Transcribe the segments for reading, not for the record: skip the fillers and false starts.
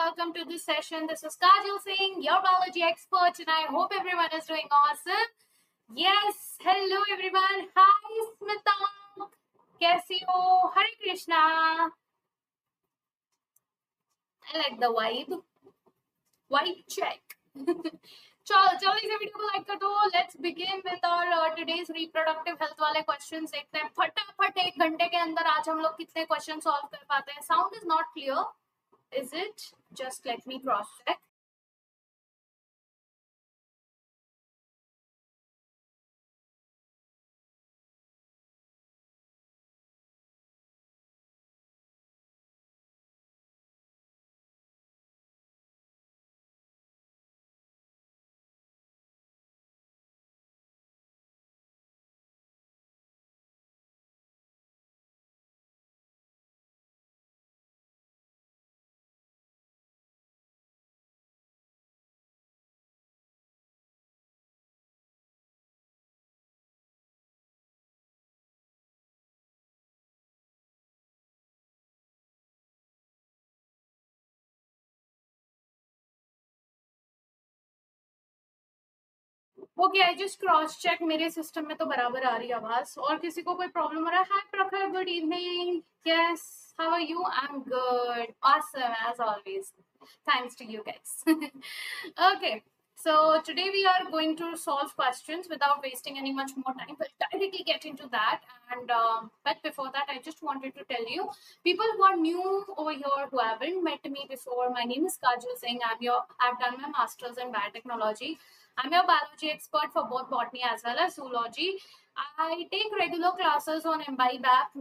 welcome to this session. This is Kajal Singh, your biology expert, and I hope everyone is doing awesome. Yes, hello everyone. Hi Smita, kaisi ho? Hare Krishna. I like the vibe. Vibe check. चलो इस video को like कर दो. Let's begin with our today's reproductive health वाले questions. देखते हैं फटाफट 1 घंटे के अंदर आज हम लोग कितने क्वेश्चन सॉल्व कर पाते हैं. Sound is not clear. Is it? Just let me cross check. Okay, I just cross check. मेरे सिस्टम में तो बराबर आ रही है आवाज. और किसी को कोई प्रॉब्लम हो रहा है? Hi Prakhar, good evening. Yes, how are you? I am good, awesome as always. Thanks to you guys. Okay, so today we are going to solve questions without wasting any much more time. We'll directly get into that. And but before that, I just wanted to tell you, people who are new over here who haven't met me before, my name is Kajal Singh. I've done my master's in biotechnology. I'm your biology expert for both botany as well as zoology. I take regular classes on Imbibe app.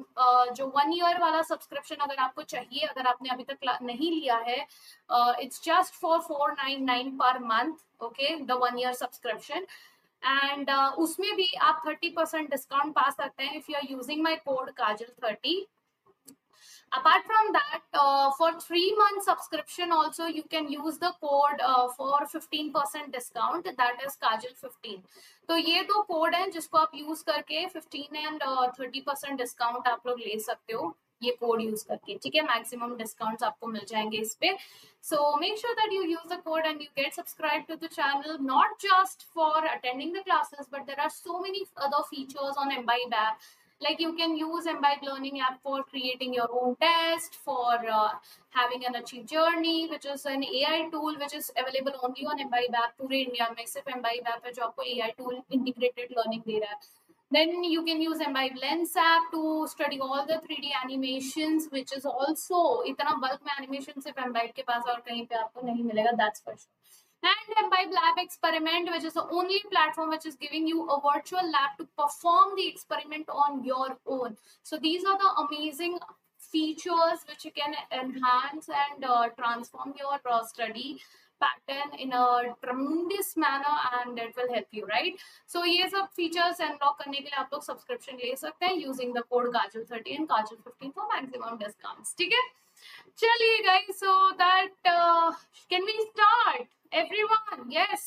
जो 1 year वाला subscription अगर आपको चाहिए, अगर आपने अभी तक नहीं लिया है, it's just for 499 per month. Okay, the 1 year subscription. And उसमें भी आप 30% डिस्काउंट पा सकते हैं if you are using my code Kajal30. Apart from that, for 3 month subscription also you can use the code for 15% discount, that is Kajal15. तो ये दो code हैं जिसको आप यूज करके 15 एंड 30% डिस्काउंट आप लोग ले सकते हो ये कोड यूज करके. ठीक है, मैक्सिमम डिस्काउंट्स आपको मिल जाएंगे इस पे. So make sure that you use the code and you get subscribed to the channel, not just for attending the classes, but there are so many other features on Imbibe app. Like you can use Imbibe Learning app for creating your own test, for having an Achieve Journey, which is an AI tool which is available only on Imbibe app. पूरे India में सिर्फ Imbibe app है जो आपको AI tool integrated learning दे रहा है. Then you can use Imbibe Lens app to study all the 3D animations, which is also इतना bulk में animation सिर्फ Imbibe के पास और कहीं पे आपको नहीं मिलेगा, that's for sure. And Imbibe Lab Experiment, which is the only platform which is giving you a virtual lab to perform the experiment on your own. So these are the amazing features which you can enhance and transform your study pattern in a tremendous manner, and it will help you, right? So ये सब features unlock करने के लिए आप लोग subscription ले सकते हैं using the code Kajal30 and Kajal15 for maximum discounts. ठीक है, चलिए guys, so that can we start? Everyone, yes,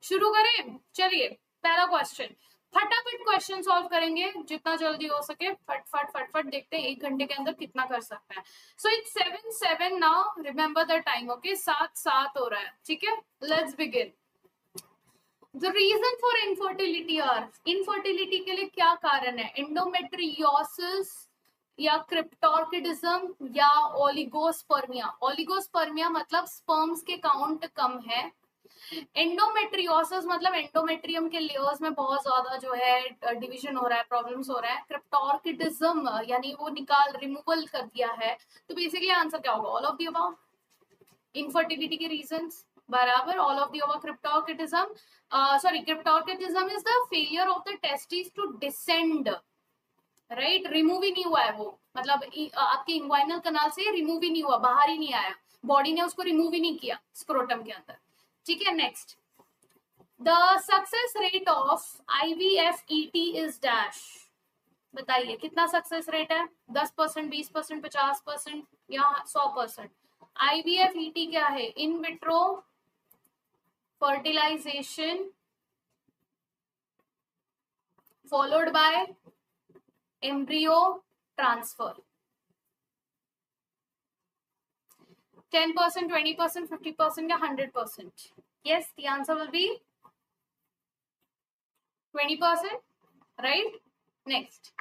शुरू करें. चलिए, पहला क्वेश्चन. फटाफट क्वेश्चन सॉल्व करेंगे जितना जल्दी हो सके. फट देखते हैं 1 घंटे के अंदर कितना कर सकते हैं. So it's 7:07 now. Remember the time. Okay, 7:07 हो रहा है. ठीक है, let's begin. The reason for infertility are, infertility के लिए क्या कारण है? endometriosis या क्रिप्टोर्किडिज्म या ओलिगोस्पर्मिया. ओलिगोस्पर्मिया मतलब स्पर्म्स के काउंट कम है. एंडोमेट्रियोसिस मतलब एंडोमेट्रियम के लेयर्स में बहुत ज्यादा जो है डिवीजन हो रहा है, प्रॉब्लम्स हो रहा है. क्रिप्टोर्किडिज्म यानी वो रिमूवल कर दिया है. तो बेसिकली आंसर क्या होगा? All of the above. Infertility के रीजंस बराबर all of the above. Cryptorchidism is the failure of the testis to descend, right. Remove ही नहीं हुआ है वो, मतलब आपके इंग्वाइनल कनाल से रिमूव ही नहीं हुआ, बाहर ही नहीं आया, बॉडी ने उसको रिमूव ही नहीं किया स्क्रोटम के अंदर. ठीक है, next. The success rate of IVF-ET is dash. बताइए कितना सक्सेस रेट है? 10%, 20%, 50% या 100%? IVF-ET क्या है? In vitro fertilisation followed by embryo transfer. 10%, 20%, 50% या 100%? Yes, the answer will be 20%, right? Next.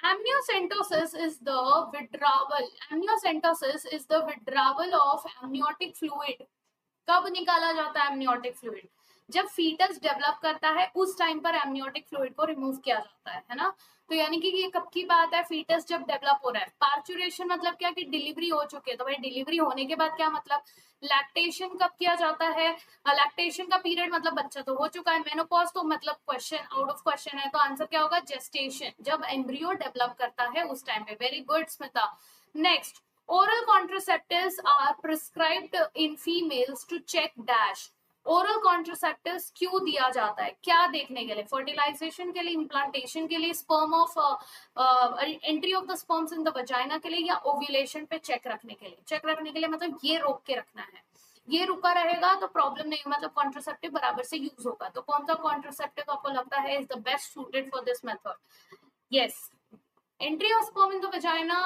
Amniocentesis is the withdrawal. Amniocentesis is the withdrawal of amniotic fluid. कब निकाला जाता है amniotic fluid? जब फीटस डेवलप करता है उस टाइम पर एमनियोटिक फ्लूइड को रिमूव किया जाता है ना? तो यानी कि ये कब की बात है? फीटस जब डेवलप हो रहा है। पार्चुरेशन मतलब क्या कि डिलीवरी हो चुकी है। तो भाई डिलीवरी होने के बाद क्या मतलब? लैक्टेशन कब किया जाता है? लैक्टेशन का पीरियड मतलब बच्चा तो हो चुका है। मेनोपॉज तो मतलब क्वेश्चन आउट ऑफ क्वेश्चन है। तो आंसर क्या होगा? जेस्टेशन, जब एम्ब्रियो डेवलप करता है उस टाइम पे। Very good Smita. Next, oral contraceptives are prescribed in females to check dash. Oral contraceptives क्यों दिया जाता है? क्या देखने के लिए? फर्टिलाइजेशन के लिए, इम्प्लांटेशन के लिए, sperm of entry of the sperms in the vagina के लिए, या ओव्यूलेशन पे चेक रखने के लिए? चेक रखने के लिए मतलब ये रोक के रखना है। ये रुका रहेगा तो प्रॉब्लम नहीं, मतलब कॉन्ट्रासेप्टिव बराबर से यूज होगा। तो कौन सा कॉन्ट्रासेप्टिव आपको लगता है is the best suited for this method? Yes, entry of sperm in the vagina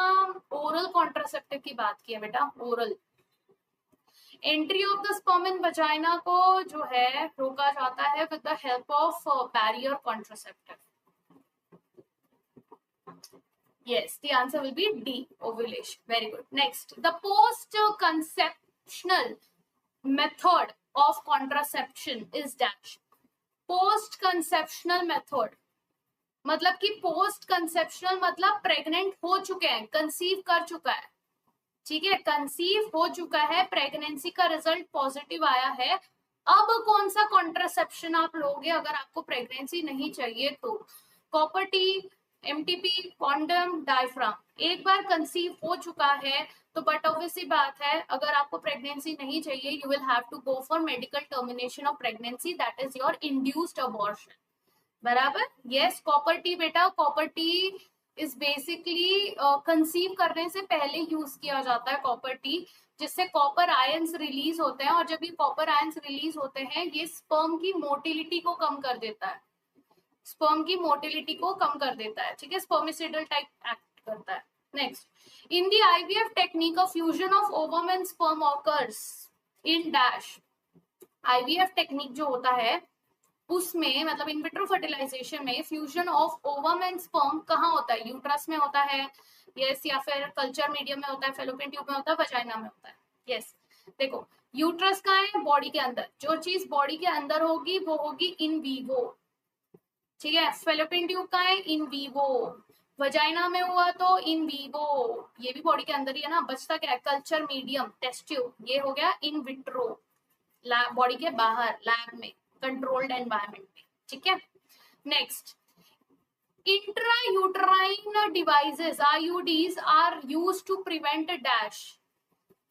oral contraceptive की बात की है बेटा। Oral entry of the sperm in vagina को जो है रोका जाता है with the help of barrier contraceptive. yes, the answer will be D, ovulation. Very good. Next, the post conceptional method of contraception is dash. Post conceptional method मतलब कि post conceptional मतलब pregnant हो चुके हैं, कंसीव कर चुका है, ठीक है, कंसीव हो चुका है, प्रेगनेंसी का रिजल्ट पॉजिटिव आया है। अब कौन सा कॉन्ट्रासेप्शन आप लोगे अगर आपको प्रेगनेंसी नहीं चाहिए तो? Copper T, MTP, condom, diaphragm. एक बार कंसीव हो चुका है तो बट ऑब्वियसली बात है अगर आपको प्रेगनेंसी नहीं चाहिए you will have to go for medical termination of pregnancy, that is your induced abortion. बराबर? यस, कॉपर टी बेटा। Copper T is basically conceive करने से पहले यूज किया जाता है कॉपर टी, जिससे कॉपर आयंस रिलीज होते हैं, और जब ये कॉपर आयंस रिलीज होते हैं ये स्पर्म की मोटिलिटी को कम कर देता है, स्पर्म की मोटिलिटी को कम कर देता है, ठीक है, स्पर्मिसिडल टाइप एक्ट करता है। Next, in the IVF technique of fusion of ovum and sperm occurs in dash. IVF technique जो होता है उसमें मतलब इन विट्रो फर्टिलाइजेशन में fusion of ovum and sperm कहाँ होता है? यूट्रस में होता है, यस, या फिर कल्चर मीडियम में होता है, फेलोपियन ट्यूब में होता है, वजाइना में होता है। यस, देखो यूट्रस कहाँ है? बॉडी के अंदर। जो चीज बॉडी के अंदर होगी वो होगी इन वीवो, ठीक है। फेलोपियन ट्यूब कहाँ है? In vivo. वजाइना में हुआ तो इन वीवो, ये भी बॉडी के अंदर ही है ना। बचता क्या है? कल्चर मीडियम, टेस्ट ट्यूब, ये हो गया इन विट्रो, बॉडी के बाहर लैब में, कंट्रोल्ड एनवायरनमेंट में, ठीक है। Next, intrauterine devices IUDs are used to prevent dash.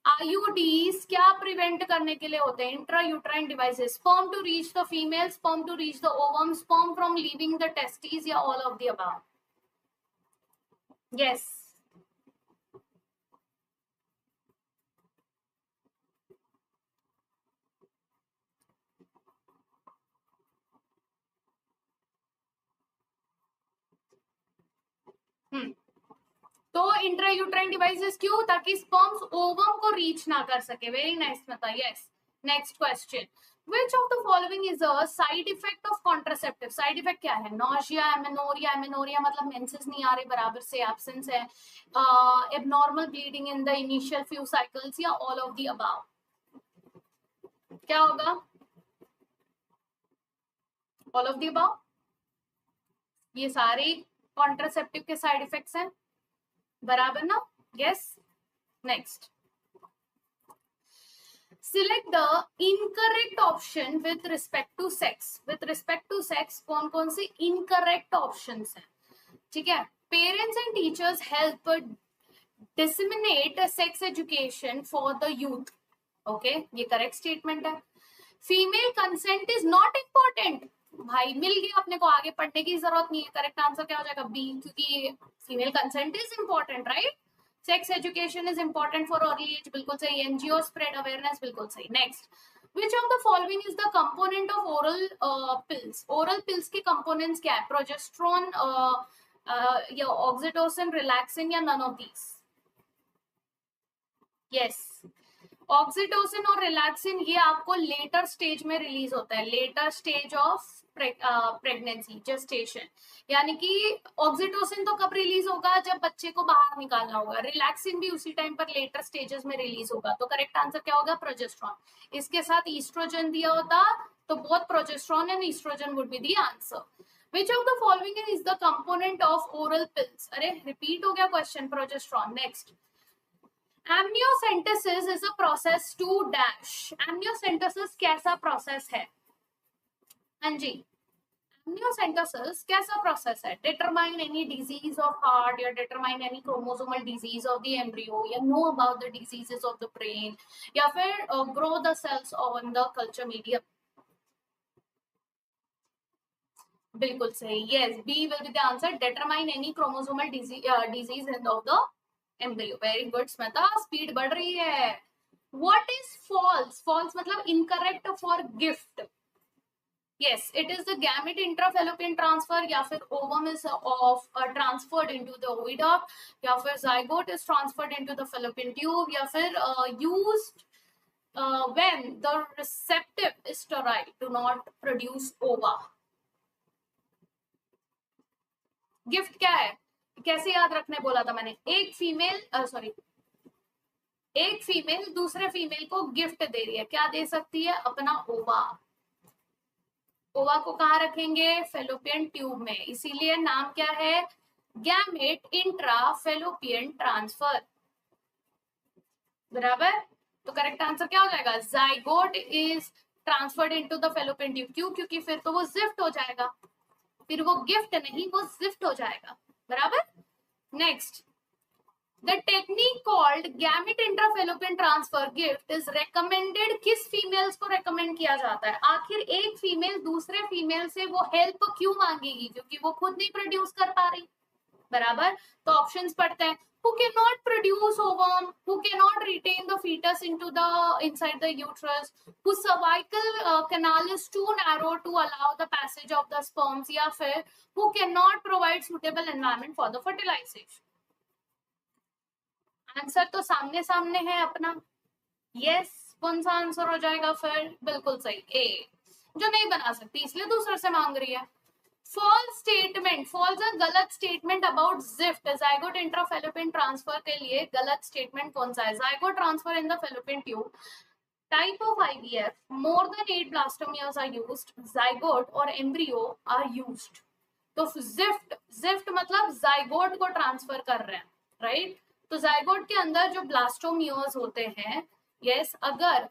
IUDs क्या प्रिवेंट करने के लिए होते हैं? Intrauterine devices, sperm to reach the female, sperm to reach the ovum, sperm from leaving the testis, या all of the above? Yes, तो intrauterine devices क्यों? ताकि स्पर्म्स ओवम को रीच ना कर सके। वेरी नाइस मता। Yes, next question, which of the following is a side effect of contraceptive? Side effect क्या है? नॉजिया, एमेनोरिया, एमेनोरिया मतलब मेंसेस नहीं आ रहे बराबर से, एब्सेंस है, abnormal bleeding in the initial few cycles, या ऑल ऑफ द अबव? क्या होगा? All of the above. ये सारे कॉन्ट्रासेप्टिव के साइड इफेक्ट्स हैं, बराबर ना? Yes, next, select the incorrect option with respect to sex. With respect to sex कौन कौन से इनकरेक्ट ऑप्शंस हैं? ठीक है, parents and teachers help disseminate sex education for the youth. Okay, ये करेक्ट स्टेटमेंट है। Female consent is not important. भाई मिल गया अपने को, आगे पढ़ने की जरूरत नहीं है। करेक्ट आंसर क्या हो जाएगा? बी, क्योंकि female consent is important, right. Sex education is important for early age, बिल्कुल सही। एनजीओ स्प्रेड अवेयरनेस, बिल्कुल सही। Next, which of the following is the component of oral pills? oral pills के components क्या है? progesterone, या oxytocin, relaxin, या none of these? Yes, oxytocin और रिलैक्सिन ये आपको लेटर स्टेज में रिलीज होता है, later stage of pregnancy, gestation. यानी कि ऑक्सीटोसिन तो कब रिलीज होगा, जब बच्चे को बाहर निकालना होगा। रिलैक्सिन भी उसी टाइम पर लेटर स्टेजेस में रिलीज होगा। तो करेक्ट आंसर क्या होगा, प्रोजेस्ट्रॉन। इसके साथ ईस्ट्रोजन दिया होता तो both progesterone and oestrogen would be the answer. Which of the following is the component of oral pills? अरे रिपीट हो गया question, progesterone. Next, amniocentesis is a process to dash. Amniocentesis कैसा process है? हाँ जी, एमनियोसेंटेसिस कैसा process है? Determine any disease of heart, या determine any chromosomal disease of the embryo, या know about the diseases of the brain, या फिर grow the cells on the culture medium. बिल्कुल सही, yes, B will be the answer, determine any chromosomal disease in of the embryo. Very good Smita, speed बढ़ रही है। What is false? False मतलब incorrect for gift. Yes, it is the gamete intrafallopian transfer, या फिर ovum is transferred into the oviduct, या फिर zygote is transferred into the fallopian tube, या फिर used when the receptive is sterile, do not produce ova. Gift क्या है, कैसे याद रखने बोला था मैंने? एक फीमेल दूसरे फीमेल को गिफ्ट दे रही है, क्या दे सकती है? अपना ओवा। ओवा को कहाँ रखेंगे? फेलोपियन ट्यूब में, इसीलिए नाम क्या है? Gamete intra fallopian transfer. बराबर, तो करेक्ट आंसर क्या हो जाएगा? Zygote is transferred into the fallopian tube. क्यों? क्योंकि फिर तो वो जिफ्ट हो जाएगा, फिर वो गिफ्ट नहीं, वो जिफ्ट हो जाएगा। बराबर। Next, the technique called gamete intrafallopian transfer gift is recommended, किस फीमेल्स को recommend किया जाता है? आखिर एक फीमेल दूसरे फीमेल से वो हेल्प क्यों मांगेगी? क्योंकि वो खुद नहीं प्रोड्यूस कर पा रही। बराबर, तो ऑप्शंस पढ़ते हैं। who cannot produce ovum, who cannot retain the fetus into the inside the uterus, whose cervical canal is too narrow to allow the passage of the sperms, या फिर who cannot provide suitable environment for the fertilization। Answer तो सामने सामने है अपना। Yes, कौन सा answer हो जाएगा फिर? बिल्कुल सही, ए। जो नहीं बना सकती इसलिए दूसरे से मांग रही है। फॉल्स स्टेटमेंट, फॉल्स गलत statement about GIFT, zygote intrafallopian transfer के लिए गलत स्टेटमेंट कौन सा है? Zygote transfer in the fallopian tube, type of IVF, more than 8 blastomeres are used, zygote और एम्ब्रियो आर यूज्ड। तो जिफ्ट मतलब जाइगोट को ट्रांसफर कर रहे हैं, राइट? तो जाइगोट के अंदर जो ब्लास्टोमियर्स होते हैं, यस, अगर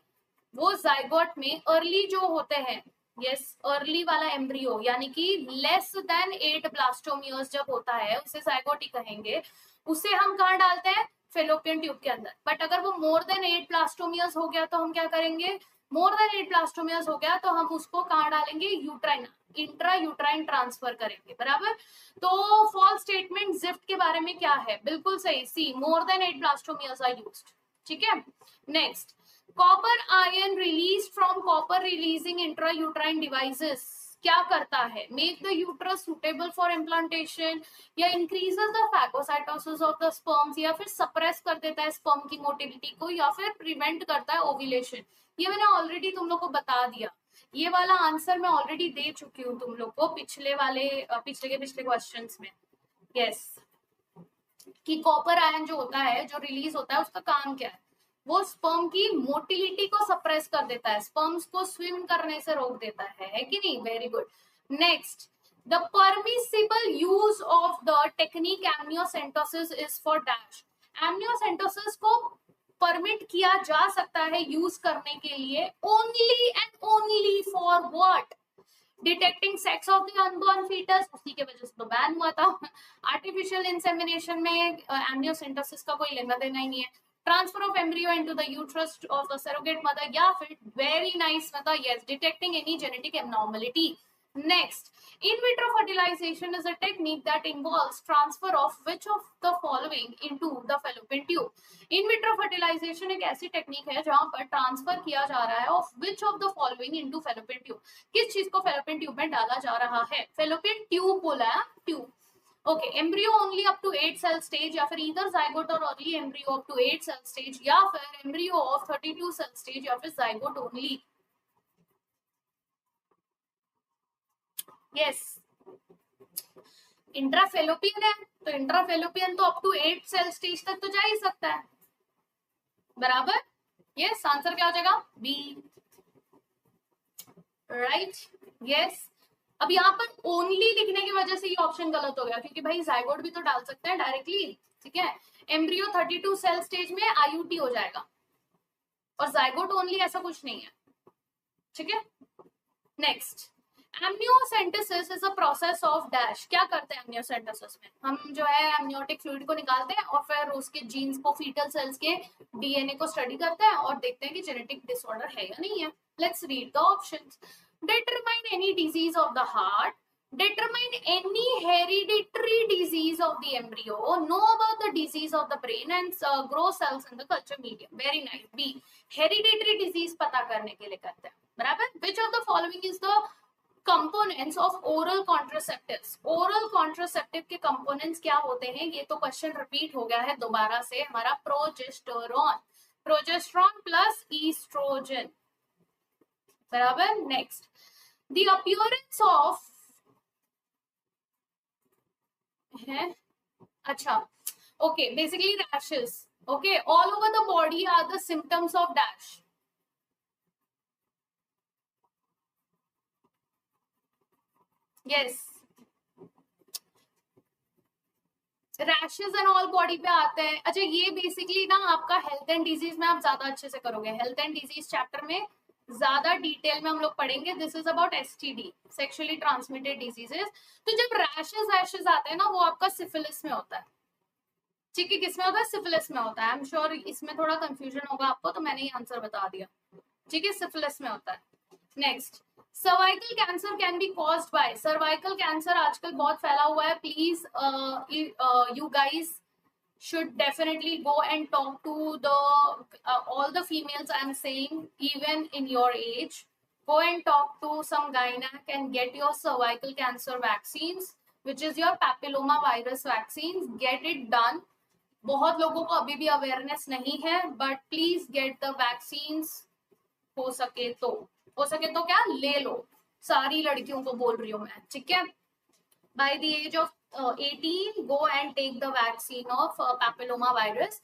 वो जाइगोट में अर्ली जो होते हैं, यस, अर्ली वाला एम्ब्रियो, यानी कि लेस देन 8 ब्लास्टोमियर्स जब होता है उसे जाइगोट ही कहेंगे, उसे हम कहाँ डालते हैं? फेलोपियन ट्यूब के अंदर। बट अगर वो मोर देन 8 ब्लास्टोमियर्स हो गया तो हम क्या करेंगे? मोर देन 8 ब्लास्टोमियर्स हो गया तो हम उसको कहाँ डालेंगे? यूट्राइन, इंट्रा यूट्राइन ट्रांसफर करेंगे। बराबर, तो फॉल्स स्टेटमेंट जिफ्ट के बारे में क्या है? बिल्कुल सही, C, more than 8 blastomeres are used. ठीक है। Next, copper ion release from copper releasing intrauterine devices क्या करता है? Make the uterus suitable for implantation, या increases the phagocytosis of the sperms, या फिर सप्रेस कर देता है स्पर्म की मोटिलिटी को, या फिर प्रिवेंट करता है ओव्यूलेशन। ये मैंने ऑलरेडी तुम लोग को बता दिया, ये वाला आंसर मैं ऑलरेडी दे चुकी हूँ तुम लोग को पिछले के क्वेश्चंस में। यस, कि कॉपर आयन जो होता है, जो रिलीज होता है, उसका काम क्या है? वो स्पर्म की मोटिलिटी को सप्रेस कर देता है, स्पर्म्स को स्विम करने से रोक देता है कि नहीं? Very good. Next, the permissible use of the technique amniocentesis is for dash. Amniocentesis को परमिट किया जा सकता है यूज करने के लिए only and only for what? Detecting sex of the unborn foetus, उसी के वजह से तो बैन हुआ था। आर्टिफिशियल इंसेमिनेशन में एमनियोसेंटोसिस का कोई लेना देना ही नहीं है। Transfer of embryo into the uterus of the surrogate mother, या फिर वेरी नाइस मतलब yes, detecting any genetic abnormality. Next, in vitro fertilization is a technique that involves transfer of which of the following into the fallopian tube। in vitro fertilization एक ऐसी technique है जहां पर transfer किया जा रहा है of which of the following into fallopian tube, किस चीज को fallopian tube में डाला जा रहा है? fallopian tube बोला है, tube. Okay, embryo only up to 8 cell stage, या फिर इधर जाइगोट और early embryo up to 8 cell stage, या फिर एम्ब्रियो ऑफ 32 सेल स्टेज, या फिर जाइगोट ओनली। यस, इंट्राफेलोपियन है तो इंट्राफेलोपियन तो अप टू 8 सेल स्टेज तक तो जा ही सकता है, बराबर। यस, आंसर क्या हो जाएगा? B, right. यस, अब यहाँ पर ओनली लिखने की वजह से ये ऑप्शन गलत हो गया, क्योंकि भाई जाइगोट भी तो डाल सकते हैं डायरेक्टली, ठीक है। एम्ब्रियो 32 सेल स्टेज में आईयूटी हो जाएगा, और जाइगोट ओनली ऐसा कुछ नहीं है, ठीक है। Next, amniocentesis is a process of dash. क्या करते हैं एमनियोसेंटेसिस में? हम जो है एमनियोटिक फ्लूइड को निकालते हैं और फिर उसके जीन्स को, फीटल सेल्स के डीएनए को स्टडी करते हैं और देखते हैं कि जेनेटिक डिसऑर्डर है या नहीं है। Let's read the options. Determine any disease of the heart, determine any hereditary disease of the embryo, know about the disease of the brain and grow cells in the culture medium. Very nice. B, hereditary disease पता करने के लिए करते हैं, बराबर। Which of the following is the components of oral contraceptives? oral contraceptive के components क्या होते हैं? ये तो क्वेश्चन रिपीट हो गया है दोबारा से हमारा। प्रोजेस्टेरोन, प्रोजेस्टेरोन प्लस ईस्ट्रोजन, बराबर। नेक्स्ट, the appearance of है, अच्छा, okay, basically rashes, okay, all over the body are the symptoms of dash. Yes, rashes and all body पे आते हैं। अच्छा, ये बेसिकली ना आपका हेल्थ एंड डिजीज में आप ज्यादा अच्छे से करोगे, हेल्थ एंड डिजीज चैप्टर में ज्यादा डिटेल में हम लोग पढ़ेंगे। This is about STD, sexually transmitted diseases. तो जब रैशेस आते हैं ना, वो आपका सिफिलिस में होता है, ठीक है। किसमें होता है? सिफिलिस में होता है। आई एम श्योर इसमें थोड़ा कंफ्यूजन होगा आपको, तो मैंने ये आंसर बता दिया, ठीक है, सिफिलिस में होता है। Next, cervical cancer can be caused by. Cervical cancer आजकल बहुत फैला हुआ है, please you guys should definitely go and talk to the all the females I'm saying, even in your age. Go and talk to some gynec and get your cervical cancer vaccines, which is your papilloma virus vaccines. Get it done. बहुत लोगों को अभी भी awareness नहीं है, but please get the vaccines. हो सके तो क्या ले लो, सारी लड़कियों को बोल रही हूँ मैं, ठीक है। By the age of 18 go and take the vaccine of papilloma virus,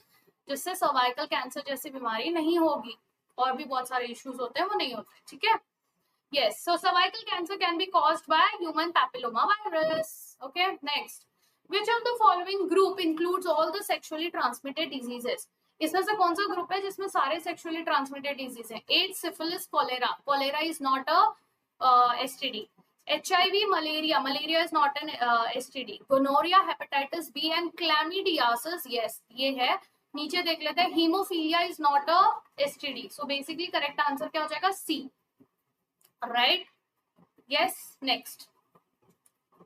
जिससे सर्वाइकल कैंसर जैसी बीमारी नहीं होगी, और भी बहुत सारे इश्यूज होते हैं वो नहीं होते, ठीक है। Yes, so cervical cancer can be caused by human papilloma virus. Okay, next, which of the following group includes all the sexually transmitted diseases? इसमें से कौन सा ग्रुप है जिसमें सारे सेक्सुअली ट्रांसमिटेड डिजीज हैं? AIDS, syphilis, cholera. Cholera is not a STD. HIV, malaria. Malaria is not an STD. Gonorrhea, hepatitis B and chlamydiasis, yes, ये है। नीचे देख लेते हैं, haemophilia is not a STD. So basically correct answer क्या हो जाएगा? C, right. Yes, next,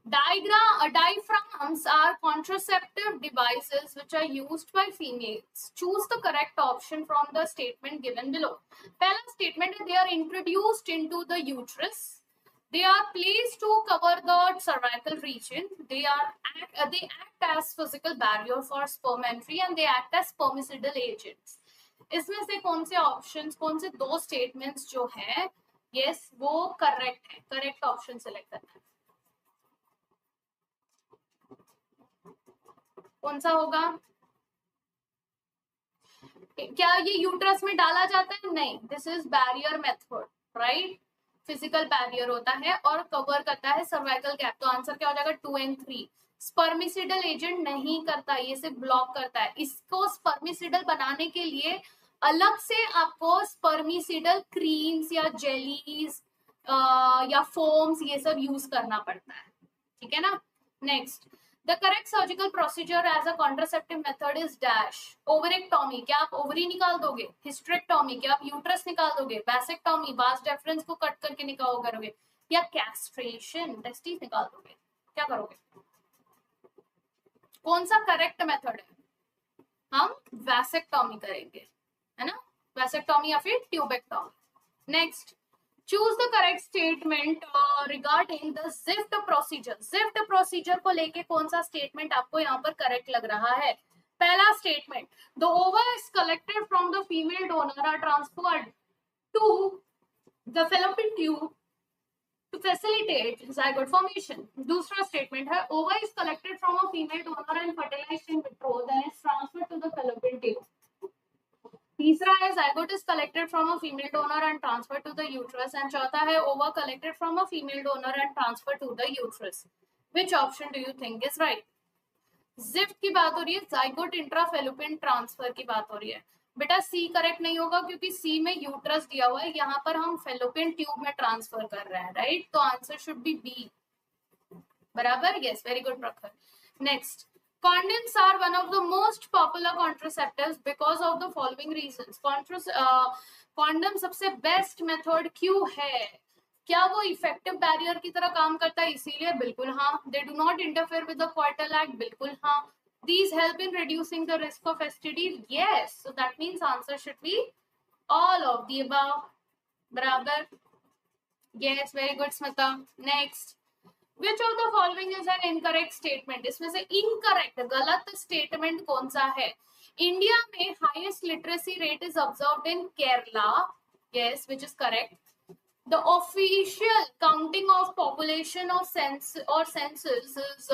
diaphragms are contraceptive devices which are used by females. Choose the correct option from the statement given below. पहला statement है, they are introduced into the uterus. They are placed to cover the cervical region. They act as physical barrier for sperm entry and they act as spermicidal agents. इसमें से कौन से options, कौन से दो statements जो है, यस, वो करेक्ट है? करेक्ट ऑप्शन सेलेक्ट करना है। कौन सा होगा? क्या ये यूट्रस में डाला जाता है? नहीं, this is barrier method, right. Physical barrier होता है और कवर करता है सर्वाइकल गैप। तो आंसर क्या हो जाएगा? 2 और 3। स्पर्मिसिडल एजेंट नहीं करता, ये सिर्फ ब्लॉक करता है। इसको स्पर्मिसिडल बनाने के लिए अलग से आपको स्पर्मिसिडल क्रीम्स या जेलीज या फोम्स ये सब यूज करना पड़ता है, ठीक है ना। Next, The correct surgical procedure as a contraceptive method is dash. Ovarectomy, क्या आप ओवरी निकाल दोगे? Hysterectomy, क्या आप यूट्रस निकाल दोगे? Vasectomy, vas deferens को कट करके निकाल करोगे? या castration, टेस्टिस निकाल दोगे? क्या करोगे? कौन सा करेक्ट मेथड है? हम वैसेक्टॉमी करेंगे, है ना। वैसेक्टॉमी या फिर tubectomy. Next, Choose the correct statement regarding the ZIFT procedure. ZIFT procedure को लेके कौन सा statement आपको यहाँ पर correct लग रहा है? पहला statement, the ova is collected from the female donor are transferred to the fallopian tube to facilitate zygote formation. दूसरा statement है, ova is collected from a female donor and fertilized in vitro, then is transferred to the fallopian tube. तीसरा है zygote is collected from a female donor and transferred to the uterus, and चौथा है ova collected from a female donor and transferred to the uterus. Which option do you think is right? ZIFT की बात हो रही है, zygote intrafallopian transfer की बात हो रही है. बेटा सी करेक्ट नहीं होगा क्योंकि सी में यूट्रस दिया हुआ है, यहाँ पर हम फेलोपियन ट्यूब में ट्रांसफर कर रहे हैं, राइट? तो आंसर शुड बी बी. बराबर? यस, वेरी गुड प्रखर. Next, condoms are one of the most popular contraceptives because of the following reasons. Condom सबसे बेस्ट मेथड क्यों है? क्या वो इफेक्टिव बैरियर की तरह काम करता है इसीलिए? बिल्कुल हाँ. They do not interfere with the coital act? बिल्कुल हाँ. These help in reducing the risk of STDs? Yes. So that means answer should be all of the above. बराबर? Yes, very good Smita. Next, Which of the following is an incorrect statement? इसमें से incorrect गलत statement कौन सा है? India में highest literacy rate is observed in Kerala. Yes, which is correct. The official counting of population or census is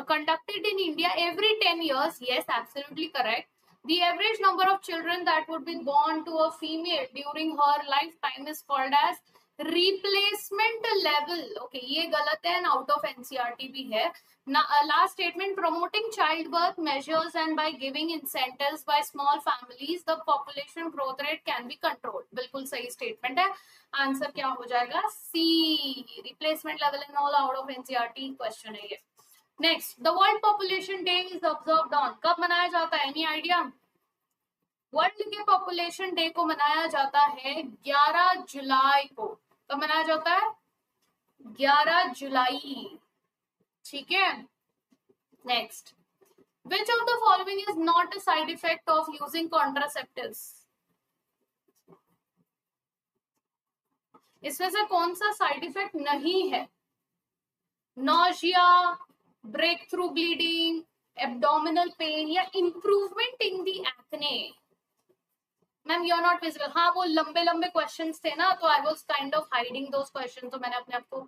conducted in India every 10 years. Yes, absolutely correct. The average number of children that would be born to a female during her lifetime is called as replacement level. Okay, ये गलत है, out of NCERT भी है. Last statement, promoting child birth measures and by giving incentives by small families the population growth rate can be controlled. बिल्कुल सही statement है. Answer क्या हो जाएगा? C. Replacement level and all out of NCERT question है ये. Next, the world population day is observed on. कब मनाया जाता है? Any idea? वर्ल्ड के पॉपुलेशन डे को मनाया जाता है 11 जुलाई को. कब मनाया जाता है? 11 जुलाई. ठीक है. Next, which of the following is not a side effect of using contraceptives? इसमें से कौन सा साइड इफेक्ट नहीं है? Nausea, break through bleeding, abdominal pain या improvement in the acne? Ma'am you are not visible. हाँ, वो लंबे लंबे क्वेश्चंस थे ना, तो I was kind of hiding those question, तो मैंने अपने आप को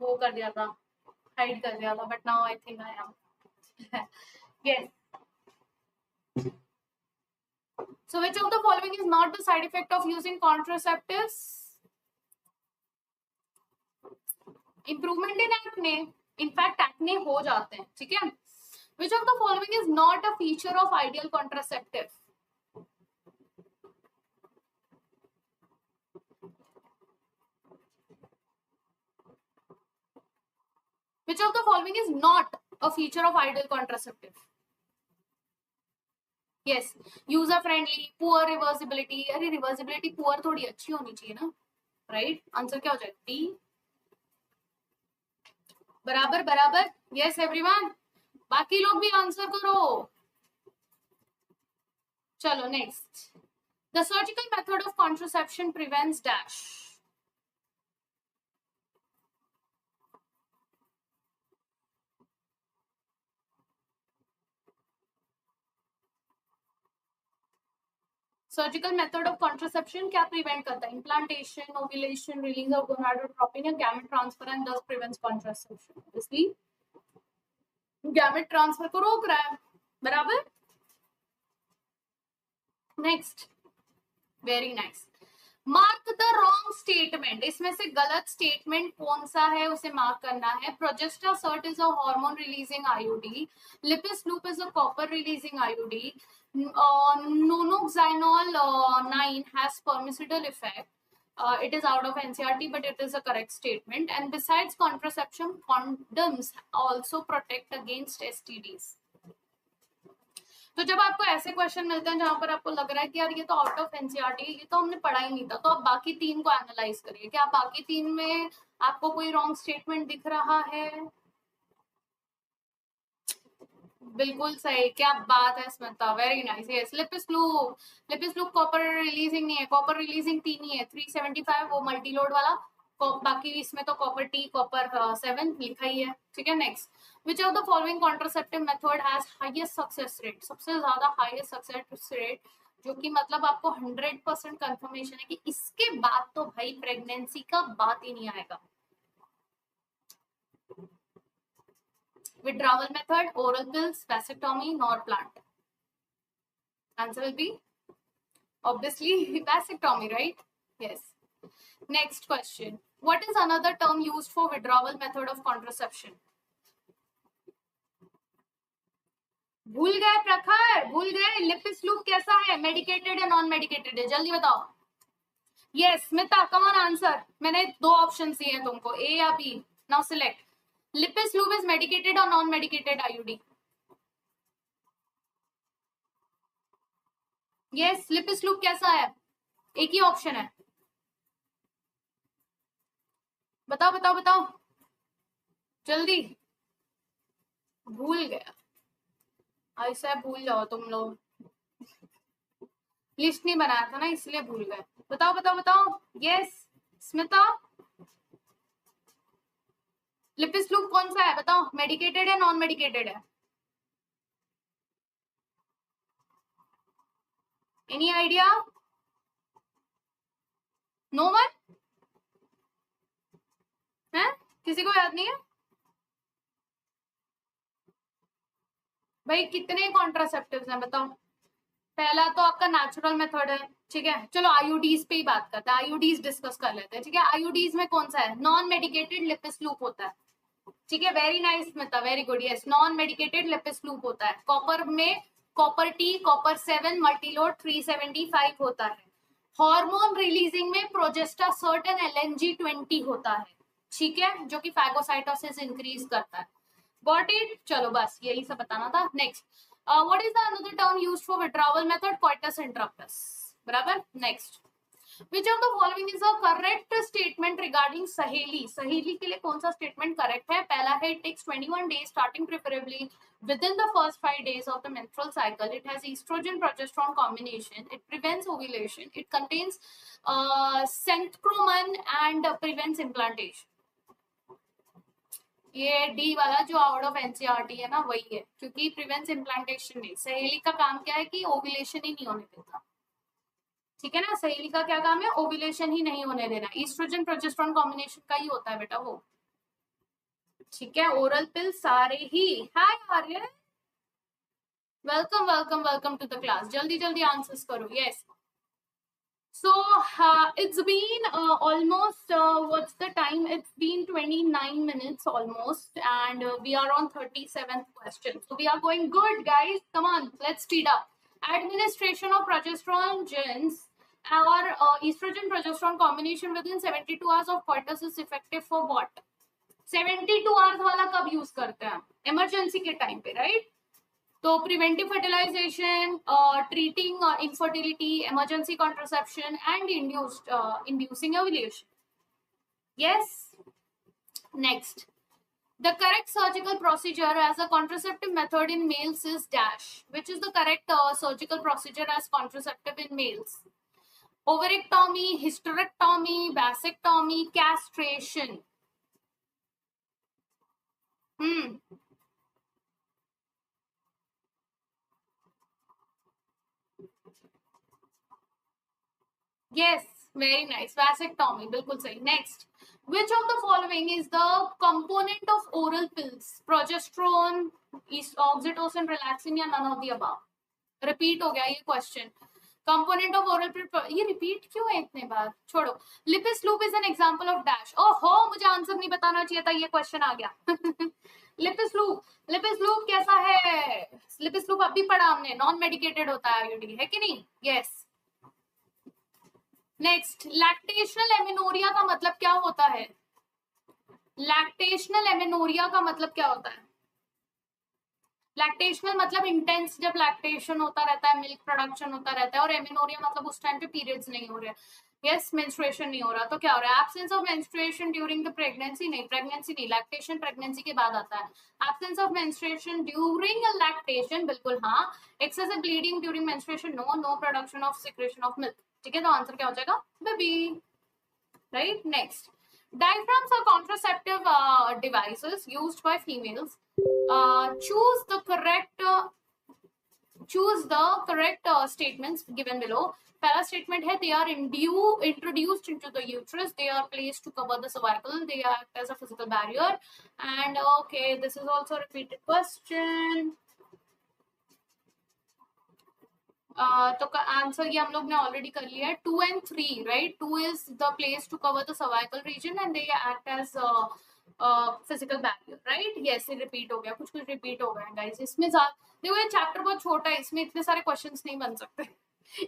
वो कर दिया था, हाइड कर दिया था. But now I think I am. Yes. So which of the following is not the side effect of using contraceptives? Improvement in acne. In fact acne हो जाते हैं. ठीक है. Which of the following is not a feature of ideal contraceptive? Which of the following is not a feature of ideal contraceptive? Yes, user friendly, poor reversibility. अरे reversibility poor थोड़ी अच्छी होनी चाहिए ना, right? आंसर क्या हो जाएगा? D. बराबर बराबर. Yes everyone. बाकी लोग भी आंसर करो. चलो next. The surgical method of contraception prevents dash. Surgical method of contraception क्या प्रिवेंट करता है? Implantation, ovulation, release of gonadotropin या गैमेट ट्रांसफर एंड दस प्रिवेंट्स कॉन्ट्रासेप्शन. इसलिए गैमेट ट्रांसफर को रोक रहा है. बराबर. Next, very nice. Mark the wrong statement. इसमें से गलत स्टेटमेंट कौन सा है उसे मार्क करना है. Progestasert is a hormone releasing IUD. Lippes loop is a copper releasing IUD. Nonoxynol 9 has spermicidal effect. It is out of NCERT, but it is a correct statement. And besides contraception, condoms also protect against STDs. तो जब आपको ऐसे question मिलते हैं जहां पर आपको लग रहा है कि यार ये तो आउट ऑफ एनसीईआरटी, ये तो हमने पढ़ा ही नहीं था, तो आप बाकी तीन को एनालाइज करिए. क्या बाकी तीन में आपको कोई रॉन्ग स्टेटमेंट दिख रहा है? बिल्कुल सही, क्या बात है Smita, very nice. Yes, Lippes loop copper releasing नहीं है, कॉपर रिलीजिंग टी नहीं है, 375 वो मल्टी लोड वाला, बाकी इसमें तो कॉपर टी कॉपर 7 लिखा ही है। ठीक है, next, which of the following contraceptive method has highest success rate, सबसे ज्यादा हाईएस्ट सक्सेस रेट, जो कि मतलब आपको 100% कंफर्मेशन है कि इसके बाद तो भाई प्रेगनेंसी का बात ही नहीं आएगा। Withdrawal method, oral pills, vasectomy, nor plant. Answer will be obviously vasectomy, right? Yes. Next question. What is another term used for withdrawal method of contraception? भूल गए प्रखर, भूल गए। लिपिस लूप कैसा है, मेडिकेटेड या नॉन मेडिकेटेड है, जल्दी बताओ। Yes Smita, come on answer. मैंने दो ऑप्शन दिए हैं तुमको, ए या B, now select. Lippes loop is medicated और non medicated IUD? Yes, Lippes loop कैसा है, एक ही ऑप्शन है, बताओ बताओ बताओ जल्दी। भूल गया, ऐसा भूल जाओ तुम लोग, लिस्ट नहीं बनाया था ना इसलिए भूल गए। बताओ बताओ बताओ। यस स्मिता, लिपिस लूप कौन सा है बताओ, मेडिकेटेड है नॉन मेडिकेटेड है? Any idea? नो वन है, किसी को याद नहीं है? भाई कितने कॉन्ट्रासेप्टिव्स हैं बताओ। पहला तो आपका नेचुरल मेथड है, ठीक है, चलो आईयूडीज पे ही बात करते हैं, आईयूडीज डिस्कस कर लेते हैं। ठीक है, आईयूडीज में कौन सा है, नॉन मेडिकेटेड लिपिस लूप होता है। ठीक है, very nice Smita, very good. Yes, non medicated Lippes loop होता है। कॉपर में कॉपर टी कॉपर 7 मल्टीलोड 375 होता है। हार्मोन रिलीजिंग में प्रोजेस्टासर्ट एंड LNG-20 होता है, ठीक है, जो कि फैगोसाइटोसिस इंक्रीज करता है। गॉट इट, चलो बस यही सब बताना था। Next, what is the another term used for withdrawal method, coitus interruptus, बराबर। Next, Which of the following is a correct statement regarding सहेली? सहेली के लिए कौन सा स्टेटमेंट करेक्ट है? पहला है, it takes 21 days starting preferably within the first 5 days of the menstrual cycle. It has estrogen progesterone combination. It prevents ovulation. It contains centromin and prevents implantation. ये डी वाला जो आउट ऑफ एनसीईआरटी है ना वही है, क्योंकि prevents implantation नहीं। सहेली का काम क्या है कि ओव्यूलेशन ही नहीं होने देता, ठीक है ना। सहेली का क्या काम है, ओव्यूलेशन ही नहीं होने देना। ईस्ट्रोजन प्रोजेस्टेरोन कॉम्बिनेशन का ही होता है बेटा वो, ठीक है। ओरल पिल सारे ही। Hi Aryan, welcome welcome welcome to the class. जल्दी जल्दी आंसर्स करो। Yes, so it's been almost what's the time, it's been 29 minutes almost, and we are on 37th question, so we are going good guys, come on, let's speed up. Administration of progesterone genes or estrogen progesterone combination within 72 hours of coitus is effective for what? 72 hours वाला कब use करते हैं, emergency के time पे, right? तो preventive fertilisation, treating infertility, emergency contraception and inducing ovulation. Yes, next, the correct surgical procedure as a contraceptive method in males is dash. Which is the correct surgical procedure as contraceptive in males? Ovarectomy, hysterectomy, vasectomy, castration. Yes, very nice. Vasectomy, बिल्कुल सही. Next, which of the following is the component of oral pills? Progesterone, oxytocin, relaxin, या none of the above? Repeat हो गया ये question. Component of oral pill, ये repeat क्यों है इतने बार? छोड़ो. Lipids loop is an example of dash. ओहो, मुझे आंसर नहीं बताना चाहिए था, ये question आ गया. लिपिस लूप कैसा है? लिपिस लूप अभी पढ़ा हमने, नॉन मेडिकेटेड होता है आईयूडी, है कि नहीं? यस। नेक्स्ट, लैक्टेशनल एमिनोरिया का मतलब क्या होता है? लैक्टेशनल एमिनोरिया का मतलब क्या होता है? लैक्टेशनल मतलब इंटेंस, जब लैक्टेशन होता रहता है, मिल्क प्रोडक्शन होता रहता है, और एमिनोरिया मतलब उस टाइम पे पीरियड्स नहीं हो रहे। यस मेंस्ट्रुएशन नहीं हो रहा तो क्या हो रहा है? Absence of menstruation during the pregnancy नहीं, लैक्टेशन प्रेगनेंसी के बाद आता है। Absence of menstruation during lactation बिल्कुल हाँ। Excessive bleeding during menstruation no production of secretion of milk. ठीक है, तो आंसर क्या हो जाएगा? Baby, right. Next, diaphragms are contraceptive devices used by females. Choose the correct statements given below. पहला statement है they are introduced into the uterus, they are placed to cover the cervical, they act as a physical barrier, and okay, this is also a repeated question. तो answer ये हम लोग ने already कर लिया है, 2 and 3, right. 2 is the place to cover the cervical region and they act as physical barrier, right. Yes, repeat हो गया, कुछ रिपीट हो गया गाइस इसमें। देखो ये चैप्टर बहुत छोटा है, इसमें इतने सारे क्वेश्चंस नहीं बन सकते।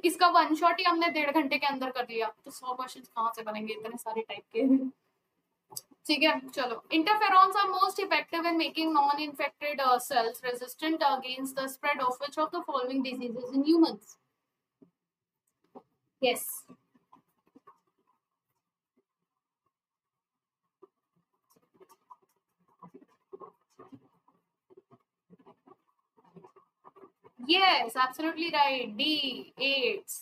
इसका वन शॉट ही हमने 1.5 घंटे के अंदर कर लिया, तो 100 क्वेश्चंस कहाँ से बनेंगे इतने सारे टाइप के। ठीक है, चलो। Interferons are most effective in making non infected cells resistant against the spread of which of the following diseases in humans? Yes, yes, absolutely right. D, AIDS.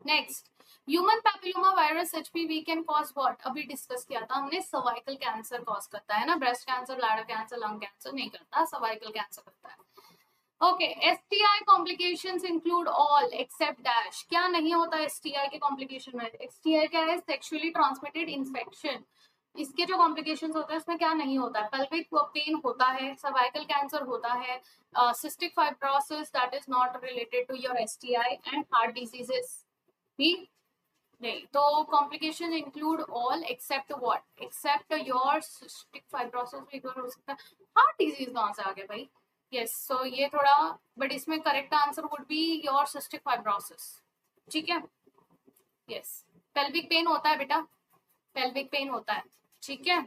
Next, human papilloma virus HPV can cause what? अभी discuss किया था हमने, cervical cancer cause करता है ना, breast cancer, bladder cancer, lung cancer नहीं करता, cervical cancer करता है। Okay, STI complications include all except dash. क्या नहीं होता एसटीआई के कॉम्प्लिकेशन में? एसटीआई क्या है? Sexually transmitted infection. इसके जो कॉम्प्लिकेशंस होते हैं उसमें क्या नहीं होता है? पेल्विक पेन होता है, सर्वाइकल कैंसर होता है, cystic fibrosis that is not related to your STI, and heart diseases भी नहीं। तो complications include all except what? Except your cystic fibrosis भी हो सकता है। heart disease कहाँ से आ गया भाई? yes, so ये थोड़ा, but इसमें correct answer would be your cystic fibrosis। ठीक है, yes। pelvic pain होता है बेटा, pelvic pain होता है, ठीक है।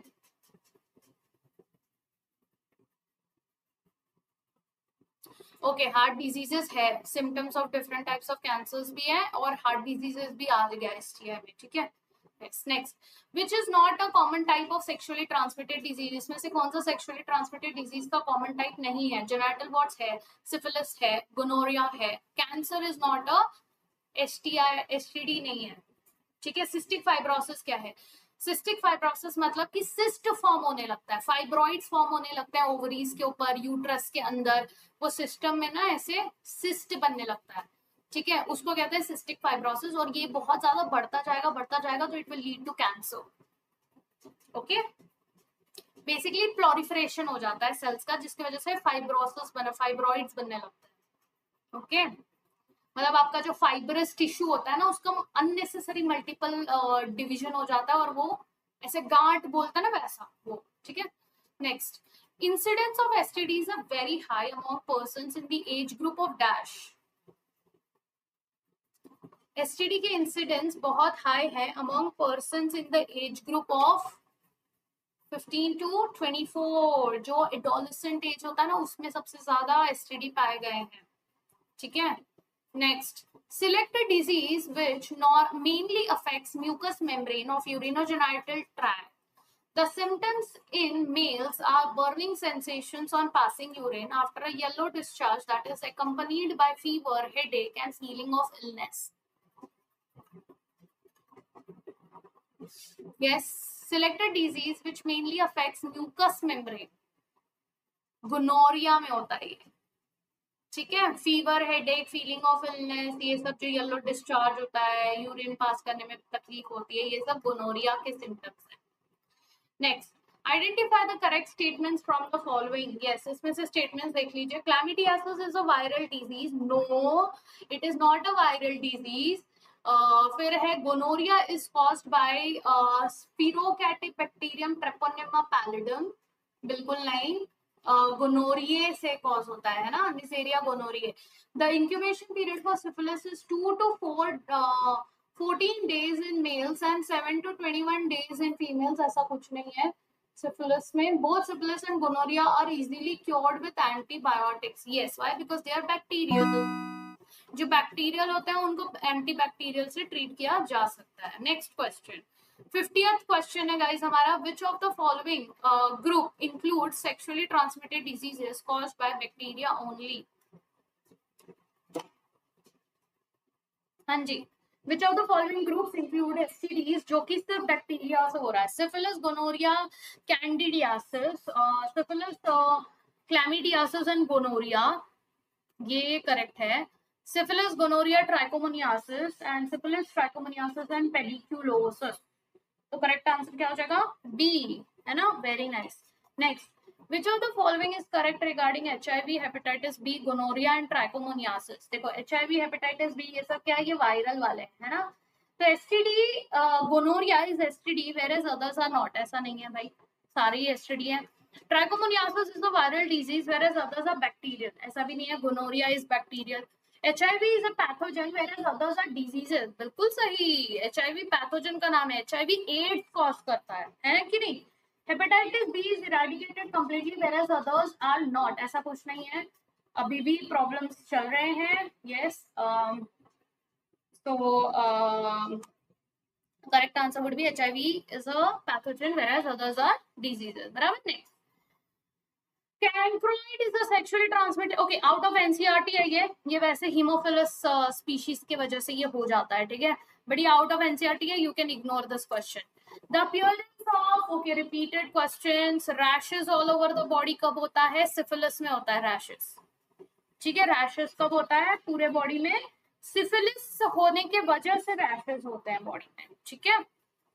ओके, हार्ट डिजीजेस है, symptoms of different types of cancers भी है, और हार्ट डिजीजेस भी आ गया एसटीआई में, ठीक है। Next, which is not a common type of sexually transmitted disease? इसमें से कौन सा सेक्सुअली ट्रांसमिटेड डिजीज का कॉमन टाइप नहीं है? जेनिटल वॉर्ट्स है, सिफिलिस है, गोनोरिया है। Cancer is not a STI, STD नहीं है, ठीक है। सिस्टिक फाइब्रोसिस क्या है? सिस्टिक फाइब्रोसिस मतलब कि सिस्ट फॉर्म होने लगता है, फाइब्रॉइड्स फॉर्म होने लगता है ओवरीज के ऊपर, यूट्रस के अंदर, वो सिस्टम में ना ऐसे सिस्ट बनने लगता है, ठीक है, उसको कहते हैं सिस्टिक फाइब्रोसिस। और ये बहुत ज्यादा बढ़ता जाएगा तो it will lead to cancer. Okay, basically proliferation हो जाता है सेल्स का, जिसकी वजह से फाइब्रॉइड्स बनने लगता है। ओके, मतलब आपका जो फाइब्रस टिश्यू होता है ना, उसका अननेसेसरी मल्टीपल डिवीजन हो जाता है, और वो ऐसे गांठ बोलता है ना, वैसा वो, ठीक है। Next, incidence of STDs are very high among persons in the age group of dash। STD के इंसिडेंस बहुत हाई है among persons in the age group of 15 to 24, जो एडोलेसेंट एज होता है ना, उसमें सबसे ज्यादा STD पाए गए हैं, ठीक है। Next, select a disease which mainly affects mucous membrane of urinogenital tract. The symptoms in males are burning sensations on passing urine after a yellow discharge that is accompanied by fever, headache, and feeling of illness. Yes, select a disease which mainly affects mucous membrane. Gonorrhea में होता है ये, ठीक है। Fever, headache, feeling of illness, ये सब जो yellow discharge होता है, यूरिन पास करने में तकलीफ होती है, ये सब गोनोरिया के सिम्टम्स हैं। Next, identify the correct statements from the following. Yes, इसमें से स्टेटमेंट्स देख लीजिए। Chlamydiasis is a viral disease. No, it is not a viral disease. फिर है gonorrhoea is caused by spirochaete bacterium Treponema pallidum, बिल्कुल नहीं, गोनोरिये से कॉज होता है ना, Neisseria gonorrhoeae. The incubation period for syphilis is 2 to 14 days in males and 7 to 21 days in females। ऐसा कुछ नहीं है syphilis में। both syphilis and gonorrhea are easily cured with antibiotics। yes, why? Because they are bacterial। जो bacterial होते हैं उनको antibacterial से ट्रीट किया जा सकता है। नेक्स्ट क्वेश्चन, 50th क्वेश्चन है गाइस हमारा, which of the following group include sexually transmitted diseases caused by bacteria only. हाँ जी, which of the following groups include STDs जो कि सिर्फ बैक्टीरिया से हो रहा है। Syphilis, gonorrhoea, candidiasis, syphilis, chlamydiasis and gonorrhoea, ये करेक्ट है। Syphilis, gonorrhoea, trichomoniasis and syphilis, trichomoniasis and pediculosis. तो करेक्ट आंसर क्या हो जाएगा? बी, है ना? Very nice. Next, which of the following is correct regarding HIV, hepatitis B, gonorrhea and trichomoniasis? देखो HIV, hepatitis B ये सब क्या है? ये वायरल वाले है ना। तो STD, gonorrhea is STD whereas others are not, ऐसा नहीं है भाई, सारे ही STD है। Trichomoniasis is a viral disease whereas others are bacterial, ऐसा भी नहीं है। Gonorrhea is bacterial. HIV is a pathogen whereas others are diseases, बिल्कुल सही। HIV पैथोजन का नाम है, HIV एड्स कॉज करता है कि नहीं? Hepatitis B is eradicated completely whereas others are not, ऐसा कुछ नहीं है, अभी भी प्रॉब्लम्स चल रहे हैं। यस, तो correct answer would be HIV is a pathogen whereas others are diseases, बराबर। Next, chancroid is a sexually transmitted, okay, out of NCERT है ये वैसे हीमोफिलस स्पीशीज की वजह से ये हो जाता है, ठीक है, बट ये आउट ऑफ एनसीईआरटी है, you can ignore this question. The appearance of, okay, repeated questions, rashes all over the body कब होता है? सिफिलिस में होता है rashes, ठीक है। रैशेस कब होता है? पूरे बॉडी में। सिफिलिस होने के वजह से रैशेस होते हैं बॉडी में, ठीक है।